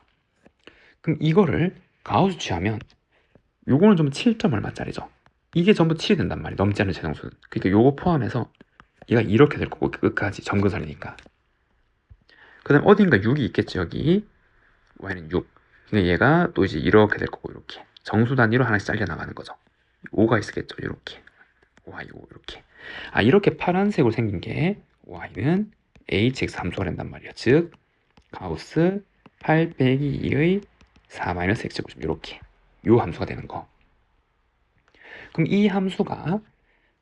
그럼 이거를 가우스 취하면 요거는 좀 7점 얼마짜리죠? 이게 전부 7이 된단 말이에요. 넘지 않는 최정수. 그러니까 요거 포함해서 얘가 이렇게 될 거고, 끝까지 점근선이니까. 그 다음 어딘가 6이 있겠죠, 여기. y는 6. 그러니까 얘가 또 이제 이렇게 될 거고, 이렇게. 정수 단위로 하나씩 잘려 나가는 거죠. 5가 있겠죠, 이렇게. y5 이렇게. 이렇게 파란색으로 생긴 게 y는 hx 함수가 된단 말이에요. 즉 가우스 8 빼기 2의 4-x제곱 이렇게 요 함수가 되는 거. 그럼 이 함수가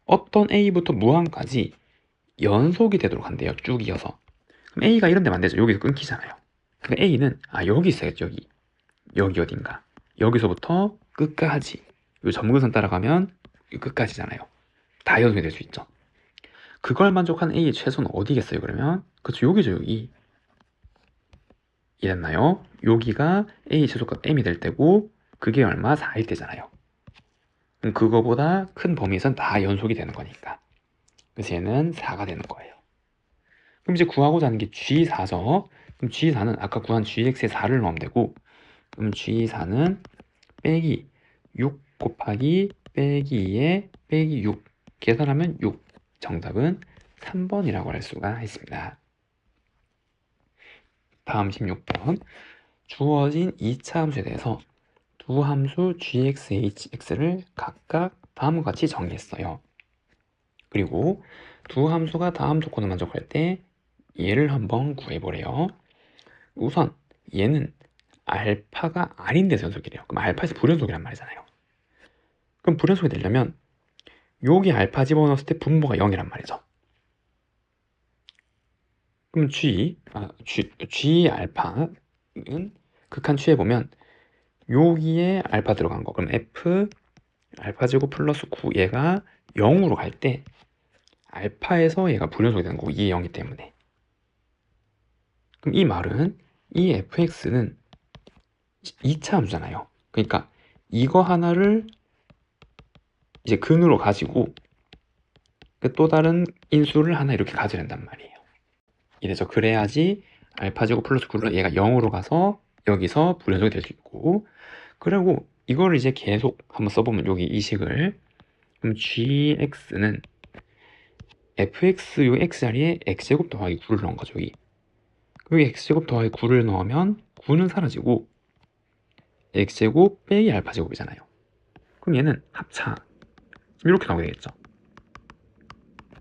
어떤 a부터 무한까지 연속이 되도록 한대요. 쭉 이어서. 그럼 a가 이런 데만 안 되죠. 여기서 끊기잖아요. 그럼 a는 여기 있어야겠죠. 여기 어딘가. 여기서부터 끝까지. 요 점근선 따라가면 끝까지잖아요. 다 연속이 될 수 있죠. 그걸 만족한 A의 최소는 어디겠어요, 그러면? 그쵸, 여기죠, 여기. 이랬나요? 여기가 A 최소값 M이 될 때고, 그게 얼마? 4일 때잖아요. 그럼 그거보다 큰 범위에선 다 연속이 되는 거니까. 그래서 얘는 4가 되는 거예요. 그럼 이제 구하고자 하는 게 G4죠. 그럼 G4는 아까 구한 GX에 4를 넣으면 되고, 그럼 G4는 빼기 6 곱하기 빼기 2에 빼기 6. 계산하면 6. 정답은 3번이라고 할 수가 있습니다. 다음 16번. 주어진 2차 함수에 대해서 두 함수 gx, hx를 각각 다음과 같이 정의했어요. 그리고 두 함수가 다음 조건을 만족할 때 얘를 한번 구해보래요. 우선 얘는 알파가 아닌 데서 연속이래요. 그럼 알파에서 불연속이란 말이잖아요. 그럼 불연속이 되려면 여기 알파 집어넣었을 때 분모가 0이란 말이죠. 그럼 G 알파는 극한 취해보면 여기에 알파 들어간 거. 그럼 F 알파 제곱 플러스 9 얘가 0으로 갈 때 알파에서 얘가 불연속이 되는 거고, 이게 0이기 때문에. 그럼 이 말은 이 fx는 2차 함수잖아요. 그러니까 이거 하나를 이제 근으로 가지고 또 다른 인수를 하나 이렇게 가져야 된단 말이에요. 이래서 그래야지 알파 제곱 플러스 9를 얘가 0으로 가서 여기서 불연속이 될 수 있고, 그리고 이걸 이제 계속 한번 써보면 여기 이 식을, 그럼 gx는 fx 요 x자리에 x제곱 더하기 9를 넣은 거죠. 여기 x제곱 더하기 9를 넣으면 9는 사라지고 x제곱 빼기 알파제곱이잖아요. 그럼 얘는 합차 이렇게 나오게 되겠죠.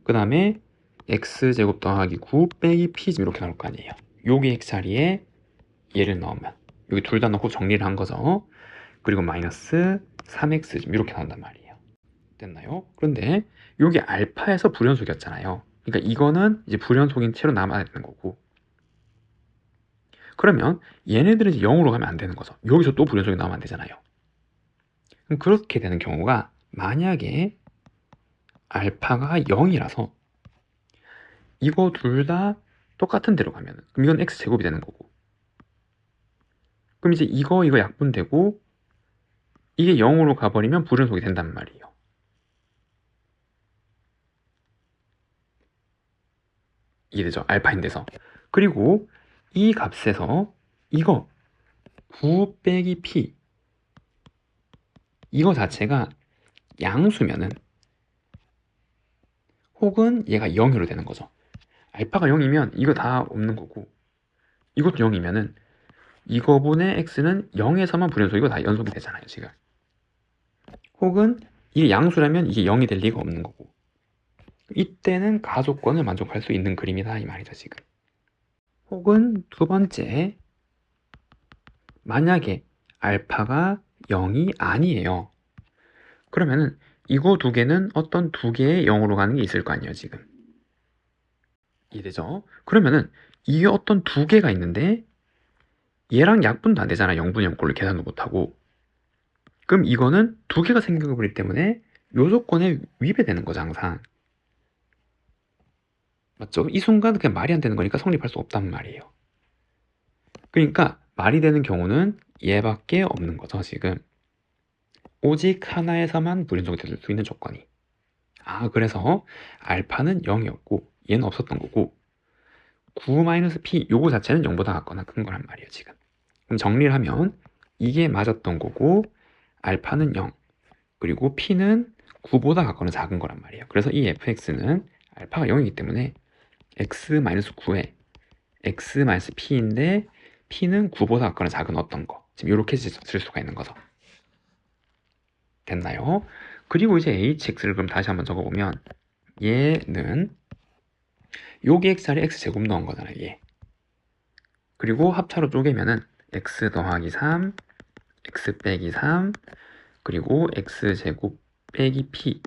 그 다음에 x제곱 더하기 9 빼기 p 이렇게 나올 거 아니에요. 여기 x자리에 얘를 넣으면 여기 둘 다 넣고 정리를 한 거죠. 그리고 마이너스 3x 이렇게 나온단 말이에요. 됐나요? 그런데 여기 알파에서 불연속이었잖아요. 그러니까 이거는 이제 불연속인 채로 남아야 되는 거고, 그러면 얘네들은 이제 0으로 가면 안 되는 거죠. 여기서 또 불연속이 나오면 안 되잖아요. 그럼 그렇게 되는 경우가, 만약에 알파가 0이라서 이거 둘 다 똑같은 데로 가면, 그럼 이건 x제곱이 되는 거고, 그럼 이제 이거 약분되고 이게 0으로 가버리면 불연속이 된단 말이에요. 이해되죠? 알파인데서. 그리고 이 값에서 이거 9 빼기 p 이거 자체가 양수면은 혹은 얘가 0으로 되는 거죠. 알파가 0이면 이거 다 없는 거고 이것도 0이면은 이거분의 x는 0에서만 불연속 이거 다 연속이 되잖아요 지금. 혹은 이게 양수라면 이게 0이 될 리가 없는 거고 이때는 가조건을 만족할 수 있는 그림이다 이 말이죠 지금. 혹은 두 번째, 만약에 알파가 0이 아니에요. 그러면은 이거 두 개는 어떤 두 개의 0으로 가는 게 있을 거 아니에요 지금. 이해되죠? 그러면은 이게 어떤 두 개가 있는데 얘랑 약분도 안 되잖아. 0분의 0꼴로 계산도 못하고. 그럼 이거는 두 개가 생겨버리기 때문에 요 조건에 위배되는 거죠 항상. 맞죠? 이 순간 그냥 말이 안 되는 거니까 성립할 수 없단 말이에요. 그러니까 말이 되는 경우는 얘밖에 없는 거죠 지금. 오직 하나에서만 불연속이 될 수 있는 조건이. 그래서 알파는 0이었고 얘는 없었던 거고 9-p 요거 자체는 0보다 같거나 큰 거란 말이에요 지금. 그럼 정리를 하면 이게 맞았던 거고 알파는 0 그리고 p는 9보다 같거나 작은 거란 말이에요. 그래서 이 fx는 알파가 0이기 때문에 x-9에 x-p인데 p는 9보다 같거나 작은 어떤 거 지금 이렇게 쓸 수가 있는 거죠. 됐나요? 그리고 이제 hx를 그럼 다시 한번 적어보면 얘는 여기 x자리에 x제곱 넣은 거잖아요 얘. 그리고 합차로 쪼개면은 x 더하기 3 x 빼기 3 그리고 x제곱 빼기 p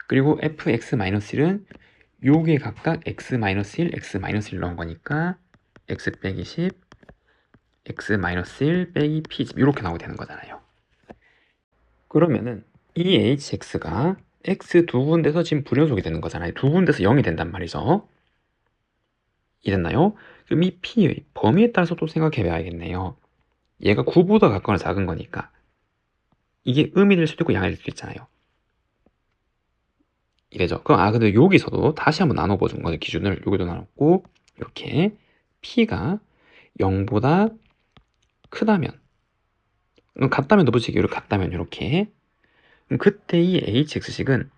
그리고 fx-1은 요게 각각 x-1, x-1 넣은 거니까 x 빼기 10 x-1 빼기 p 이렇게 나오게 되는 거잖아요. 그러면은 이 hx가 x 두 군데서 지금 불연속이 되는 거잖아요. 두 군데서 0이 된단 말이죠. 이랬나요? 그럼 이 p의 범위에 따라서 또 생각해 봐야겠네요. 얘가 9보다 같거나 작은 거니까 이게 음이 될 수도 있고 양이 될 수도 있잖아요. 이래죠. 그럼 근데 여기서도 다시 한번 나눠보는 거죠. 기준을 여기도 나눴고 이렇게 p가 0보다 크다면 같다면 넣어보시기 이렇게 같다면 이렇게 그럼 그때 이 hx식은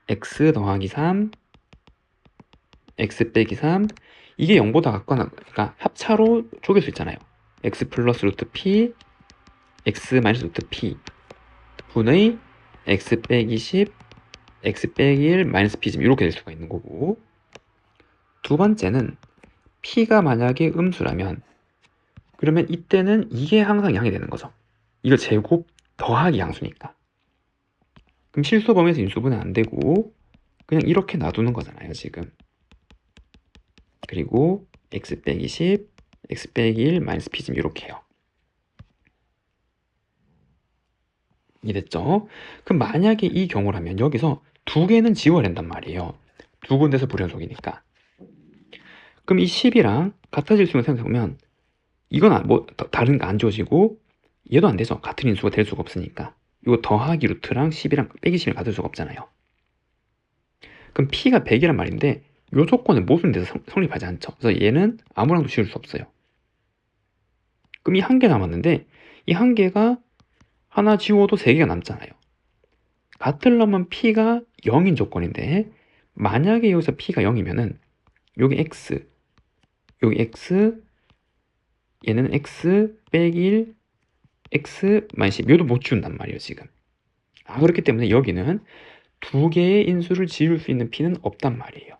x 더하기 3 x 빼기 3 이게 0보다 같거나 그러니까 합차로 쪼갤 수 있잖아요. x 플러스 루트 p x 마이너스 루트 p 분의 x 빼기 10 x 빼기 1 마이너스 p 이렇게 될 수가 있는 거고 두 번째는 p가 만약에 음수라면 그러면 이때는 이게 항상 양이 되는 거죠. 이거 제곱 더하기 양수니까. 그럼 실수 범위에서 인수분해 안 되고 그냥 이렇게 놔두는 거잖아요 지금. 그리고 x 빼기 10 x 빼기 1 마이너스 p 이렇게 해요. 이해됐죠? 그럼 만약에 이 경우라면 여기서 두 개는 지워야 된단 말이에요. 두 군데서 불연속이니까. 그럼 이 10이랑 같아질 수 있는 생각해보면 이건 뭐 다른 거 안 지워지고 얘도 안 되죠. 같은 인수가 될 수가 없으니까. 이거 더하기 루트랑 10이랑 빼기 10을 가질 수가 없잖아요. 그럼 p가 100이란 말인데 이 조건은 모순이 돼서 성립하지 않죠. 그래서 얘는 아무랑도 지울 수 없어요. 그럼 이 한 개 남았는데 이 한 개가 하나 지워도 3개가 남잖아요. 같으려면 p가 0인 조건인데 만약에 여기서 p가 0이면은 여기 x 여기 x 얘는 x 빼기 1 x 마이너스 10 요도 못 지운단 말이에요 지금. 그렇기 때문에 여기는 두 개의 인수를 지울 수 있는 p는 없단 말이에요.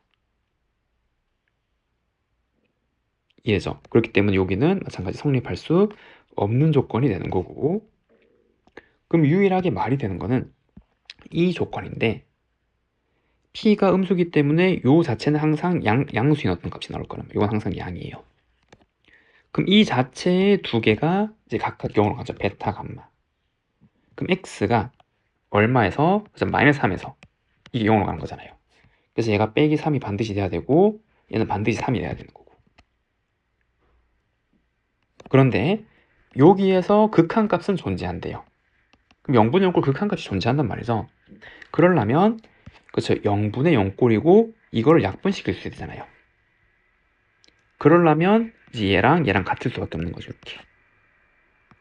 이해죠? 그렇기 때문에 여기는 마찬가지 성립할 수 없는 조건이 되는 거고 그럼 유일하게 말이 되는 거는 이 조건인데 p가 음수기 때문에 요 자체는 항상 양수인 어떤 값이 나올 거라면 이건 항상 양이에요. 그럼 이 자체의 두 개가 이제 각각 0으로 가죠. 베타, 감마. 그럼 x가 얼마에서? 그래서 마이너스 3에서 이게 0으로 가는 거잖아요. 그래서 얘가 빼기 3이 반드시 돼야 되고 얘는 반드시 3이 돼야 되는 거고. 그런데 여기에서 극한값은 존재한대요. 그럼 0분의 0꼴 극한값이 존재한단 말이죠. 그러려면 그렇죠. 0분의 0꼴이고 이거를 약분시킬 수 있잖아요. 그러려면 이제 얘랑 같을 수밖에 없는 거죠. 이렇게.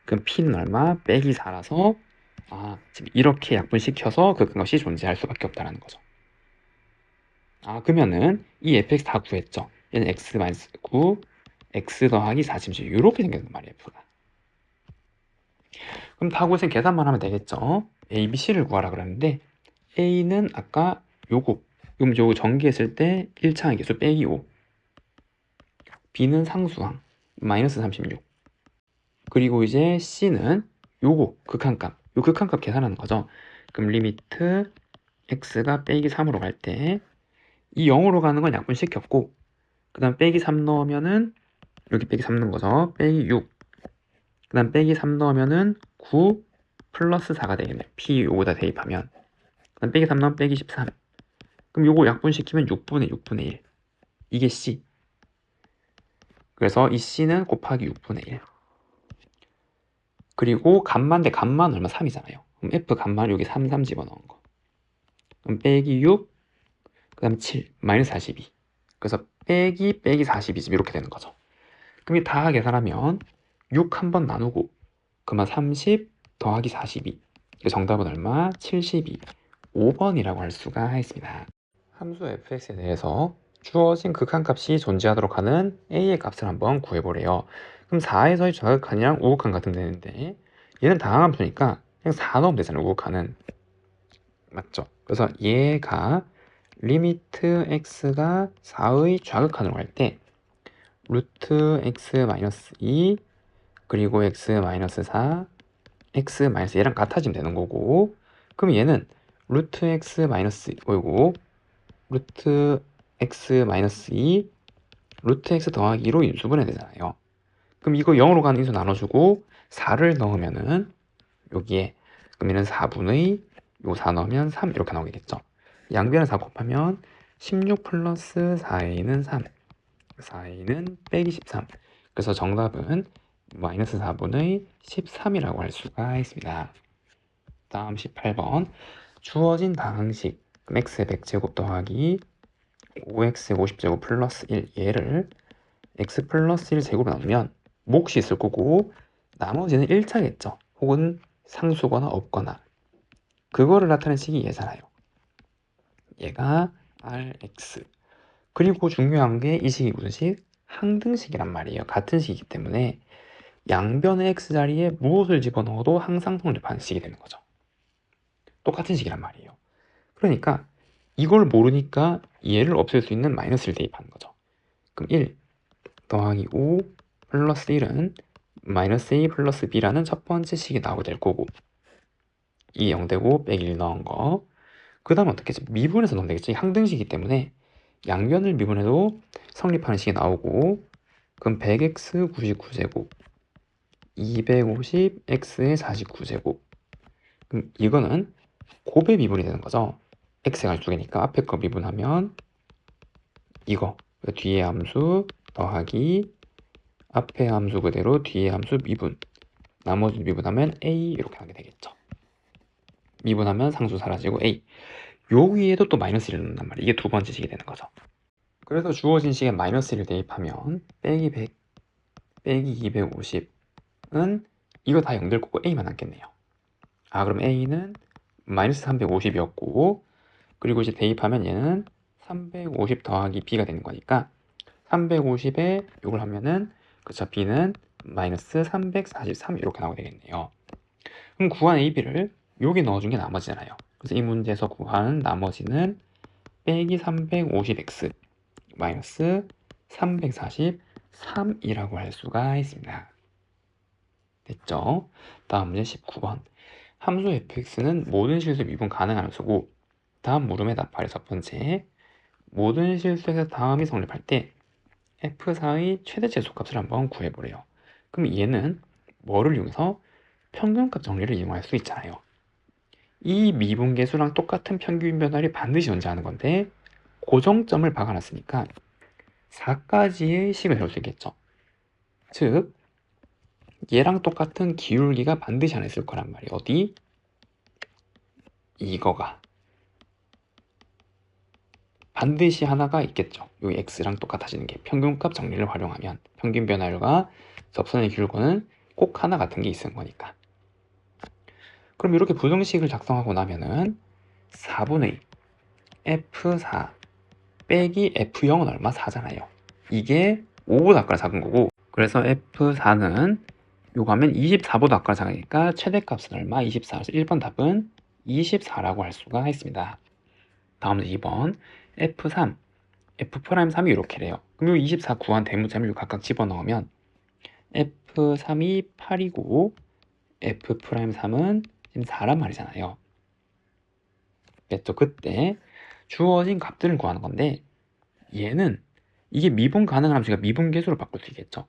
그럼 p는 얼마? 빼기 4라서 지금 이렇게 약분시켜서 극한값이 존재할 수밖에 없다는 거죠. 그러면은 이 fx 다 구했죠. 얘는 x-9 x 더하기 40 이렇게 생겼단 말이에요. f가. 그럼 다 구했으니 계산만 하면 되겠죠. a, b, c를 구하라 그랬는데 a는 아까 요거 그럼 요거 전개했을 때 1차 항계수 빼기 5, b는 상수항 마이너스 36, 그리고 이제 c는 요거 극한값, 요 극한값 계산하는 거죠. 그럼 리미트 x가 빼기 3으로 갈 때 이 0으로 가는 건 약분시켰고, 그 다음 빼기 3 넣으면은 여기 빼기 3 넣은 거죠. 빼기 6, 그 다음 빼기 3 넣으면은 9 플러스 4가 되겠네. p 요거다 대입하면. 그 다음 빼기 3 넣으면 빼기 13. 그럼 요거 약분시키면 6분의 1. 이게 c. 그래서 이 c는 곱하기 6분의 1. 그리고 값만 대 값만 얼마? 3이잖아요. 그럼 f 값만 여기 3 집어넣은 거. 그럼 빼기 6, 그 다음에 7, 마이너스 42. 그래서 빼기 42 이렇게 되는 거죠. 그럼 이 다 계산하면 6 한 번 나누고 그만 30 더하기 42. 정답은 얼마? 72. 5번이라고 할 수가 있습니다. 함수 fx에 대해서 주어진 극한값이 존재하도록 하는 a의 값을 한번 구해보래요. 그럼 4에서의 좌극한이랑 우극한 같은 데는데 얘는 다항함수니까 그냥 4 넣으면 되잖아요. 우극한은. 맞죠? 그래서 얘가 리미트 x가 4의 좌극한으로 갈 때 루트 x-2 그리고 x-4 x- 얘랑 같아지면 되는 거고, 그럼 얘는 루트 x-5고 루트 x-2 루트 x 더하기 2로 인수분해 되잖아요. 그럼 이거 0으로 가는 인수 나눠주고 4를 넣으면은 여기에, 그럼 얘는 4분의 요 4 넣으면 3 이렇게 나오겠죠. 양변을 4 곱하면 16 플러스 4a는 3, 4a는 빼기 13. 그래서 정답은 마이너스 4분의 13이라고 할 수가 있습니다. 다음 18번. 주어진 다항식 x의 100제곱 더하기 5x의 50제곱 플러스 1 얘를 x 플러스 1 제곱으로 나누면 몫이 있을 거고 나머지는 1차겠죠. 혹은 상수거나 없거나. 그거를 나타낸 식이 얘잖아요. 얘가 rx. 그리고 중요한 게 이 식이 무슨 식? 항등식이란 말이에요. 같은 식이기 때문에 양변의 x자리에 무엇을 집어넣어도 항상 성립하는 식이 되는 거죠. 똑같은 식이란 말이에요. 그러니까 이걸 모르니까 얘를 없앨 수 있는 마이너스를 대입하는 거죠. 그럼 1 더하기 5 플러스 1은 마이너스 a 플러스 b라는 첫 번째 식이 나오게 될 거고, 이 0되고 빼기 1 넣은 거. 그 다음 어떻게 했지? 미분해서 넣으면 되겠지. 항등식이기 때문에 양변을 미분해도 성립하는 식이 나오고, 그럼 100x 99제곱 250x의 49제곱. 그럼 이거는 곱의 미분이 되는 거죠. x가 두 개니까 앞에 거 미분하면 이거 뒤에 함수 더하기 앞에 함수 그대로 뒤에 함수 미분, 나머지 미분하면 a 이렇게 하게 되겠죠. 미분하면 상수 사라지고 a. 요 위에도 또 마이너스 1을 넣는단 말이에요. 이게 두 번째 식이 되는 거죠. 그래서 주어진 식에 마이너스 1을 대입하면 빼기 100 빼기 250은 이거 다 0 될 거고 a만 남겠네요. 그럼 a는 마이너스 350이었고, 그리고 이제 대입하면 얘는 350 더하기 b가 되는 거니까 350에 이걸 하면은 그쵸, b는 마이너스 343 이렇게 나오게 되겠네요. 그럼 구한 a, b를 여기 넣어준 게 나머지잖아요. 그래서 이 문제에서 구한 나머지는 빼기 350x 마이너스 343이라고 할 수가 있습니다. 됐죠? 다음 문제 19번. 함수 fx는 모든 실수 미분 가능한 함수고, 다음 물음에 답하래. 첫 번째, 모든 실수에서 다음이 성립할 때 f4의 최대 최소값을 한번 구해보래요. 그럼 얘는 뭐를 이용해서? 평균값 정리를 이용할 수 있잖아요. 이 미분계수랑 똑같은 평균 변화를 반드시 존재하는 건데 고정점을 박아놨으니까 4가지의 식을 세울 수 있겠죠. 즉 얘랑 똑같은 기울기가 반드시 하나 있을 거란 말이에요. 어디? 이거가 반드시 하나가 있겠죠. 여기 x랑 똑같아지는 게 평균값 정리를 활용하면 평균 변화율과 접선의 기울권은 꼭 하나 같은 게 있는 거니까. 그럼 이렇게 부등식을 작성하고 나면은 4분의 F4 빼기 F0은 얼마? 4잖아요. 이게 5보다 아까 작은 거고, 그래서 F4는 요거 하면 24보다 아까 작으니까 최대값은 얼마? 24. 그래서 1번 답은 24라고 할 수가 있습니다. 다음은 2번 F3 F'3이 이렇게 돼요. 그럼 요 24 구한 대문자를 각각 집어넣으면 F3이 8이고 F'3은 지금 4란 말이잖아요. 그랬죠? 그때 주어진 값들을 구하는 건데, 얘는 이게 미분 가능한 함수가 미분계수로 바꿀 수 있겠죠.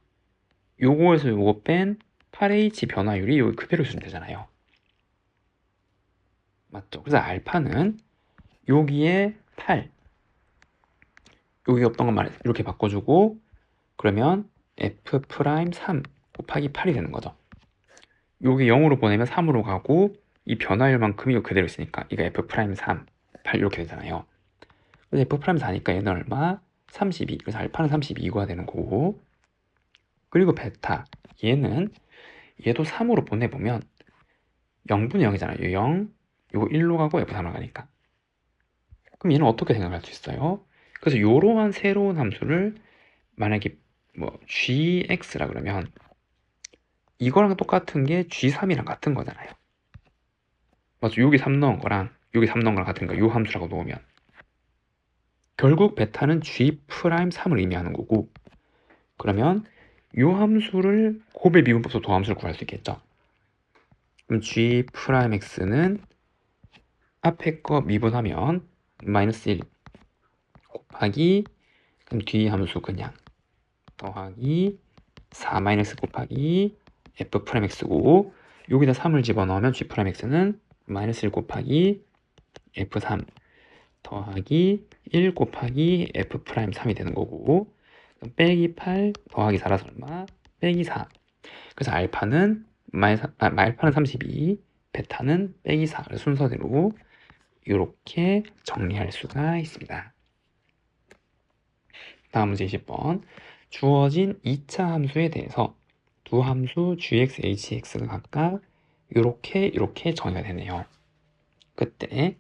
요거에서 요거 뺀 8H 변화율이 여기 그대로 주면 되잖아요. 맞죠? 그래서 알파는 여기에 8, 여기 없던 것만 이렇게 바꿔주고, 그러면 F'3 곱하기 8이 되는 거죠. 여기 0으로 보내면 3으로 가고, 이 변화율만큼이 이거 그대로 있으니까 이거 F'3 8 이렇게 되잖아요. 그래서 F' 4니까 얘는 얼마? 32. 그래서 알파는 32가 되는 거고, 그리고 베타 얘는 얘도 3으로 보내보면 0분의 0이잖아요. 0, 요거 1로 가고 F3로 가니까. 그럼 얘는 어떻게 생각할 수 있어요? 그래서 이러한 새로운 함수를 만약에 뭐 gx라 그러면 이거랑 똑같은 게 g3이랑 같은 거잖아요. 맞죠? 여기 3 넣은 거랑 여기 3 넣은 거랑 같은 거, 요 함수라고 놓으면 결국 베타는 g'3을 의미하는 거고, 그러면 요 함수를 곱의 미분법으로 도함수를 구할 수 있겠죠. 그럼 g'x는 앞에 거 미분하면 마이너스 1 곱하기, 그럼 뒤 함수 그냥 더하기 4 마이너스 곱하기 f'x고, 여기다 3을 집어넣으면 g'x는 마이너스 1 곱하기 f3 더하기 1 곱하기 f'3이 되는 거고, 빼기 8 더하기 4라서 얼마? 빼기 4. 그래서 알파는 알파는 32, 베타는 빼기 4. 순서대로 이렇게 정리할 수가 있습니다. 다음 문제 20번. 주어진 2차 함수에 대해서 두 함수 gx, hx가 각각 이렇게 정의가 되네요. 그때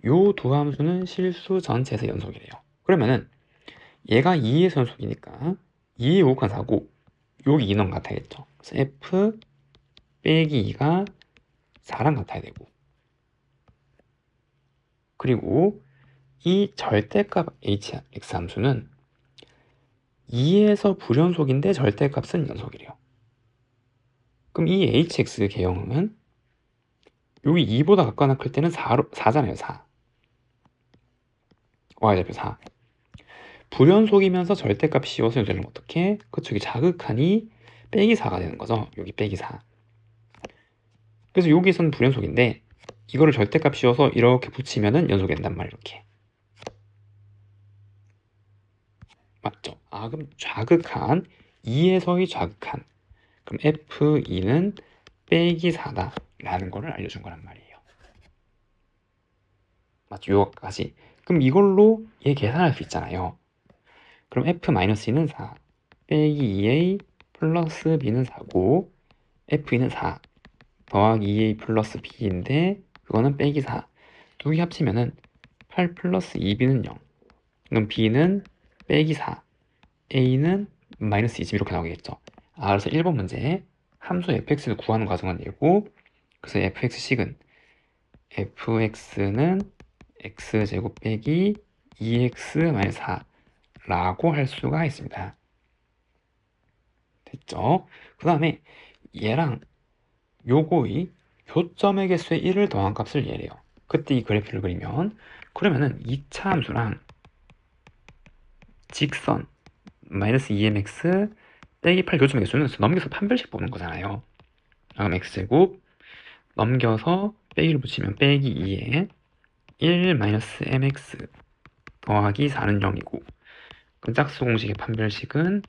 요 두 함수는 실수 전체에서 연속이래요. 그러면은 얘가 2의 연속이니까 2의 요극한 4고 여기 2는 같아야겠죠. 그래서 f 빼기 2가 4랑 같아야 되고, 그리고 이 절대값 hx 함수는 2에서 불연속인데 절대값은 연속이래요. 그럼 이 hx 개형은 여기 2보다 가까워 클 때는 4잖아요. 4. y좌표 4. 불연속이면서 절대값 씌워서 연속되면 어떻게? 그쪽이 자극하니 빼기 4가 되는 거죠. 여기 빼기 4. 그래서 여기서는 불연속인데 이거를 절대값 씌워서 이렇게 붙이면은 연속이 된단 말이에요. 이렇게. 맞죠? 아, 그럼 좌극한 2에서의 좌극한, 그럼 F2는 빼기 4다 라는 거를 알려준 거란 말이에요. 맞죠? 요거까지. 그럼 이걸로 얘 계산할 수 있잖아요. 그럼 F-2는 4 빼기 2A 플러스 B는 4고, F2는 4 더하기 2A 플러스 B인데 그거는 빼기 4. 두 개 합치면은 8 플러스 2B는 0. 그럼 B는 빼기 4, A는 마이너스 20 이렇게 나오겠죠. 아, 그래서 1번 문제 함수 fx를 구하는 과정은 얘고, 그래서 fx식은 fx는 x제곱 빼기 2x-4 라고 할 수가 있습니다. 됐죠? 그 다음에 얘랑 요거의 교점의 개수의 1을 더한 값을 얘래요. 그때 이 그래프를 그리면, 그러면은 2차 함수랑 직선 마이너스 2mx 빼기 8 교점의 개수는 넘겨서 판별식 보는 거잖아요. 그럼 x제곱 넘겨서 빼기를 붙이면 빼기 2에 1 마이너스 mx 더하기 4는 0이고, 그럼 짝수 공식의 판별식은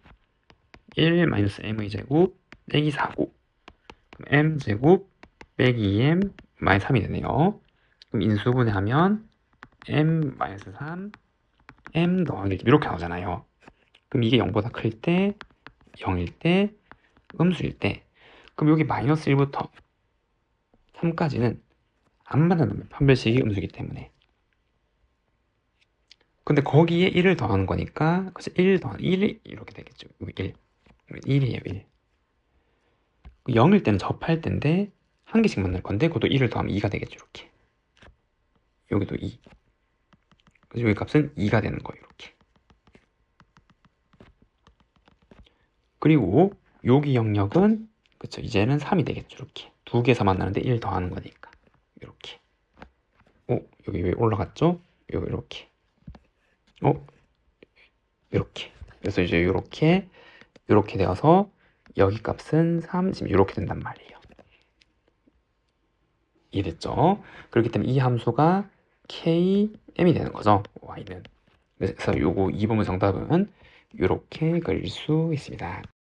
1 마이너스 m의 제곱 빼기 4고, 그럼 m제곱 빼기 2m 마이너스 3이 되네요. 그럼 인수분해하면 m 마이너스 3 m 더하기 1 이렇게 나오잖아요. 그럼 이게 0보다 클 때, 0일 때, 음수일 때, 그럼 여기 마이너스 1부터 3까지는 안 받아놓으면 판별식이 음수이기 때문에. 근데 거기에 1을 더하는 거니까, 그래서 1 더한 1이 이렇게 되겠죠. 여기 1이에요, 1. 0일 때는 접할 때인데, 한 개씩만 넣을 건데, 그것도 1을 더하면 2가 되겠죠, 이렇게. 여기도 2. 그래서 여기 값은 2가 되는 거예요, 이렇게. 그리고 여기 영역은, 그쵸, 이제는 3이 되겠죠, 이렇게. 두 개에서 만나는데 1 더하는 거니까. 이렇게. 여기 왜 올라갔죠? 여기 이렇게. 이렇게. 그래서 이제 이렇게 되어서 여기 값은 3, 지금 이렇게 된단 말이에요. 이해됐죠? 그렇기 때문에 이 함수가 KM이 되는 거죠, Y는. 그래서 요거 2번문 정답은 이렇게 그릴 수 있습니다.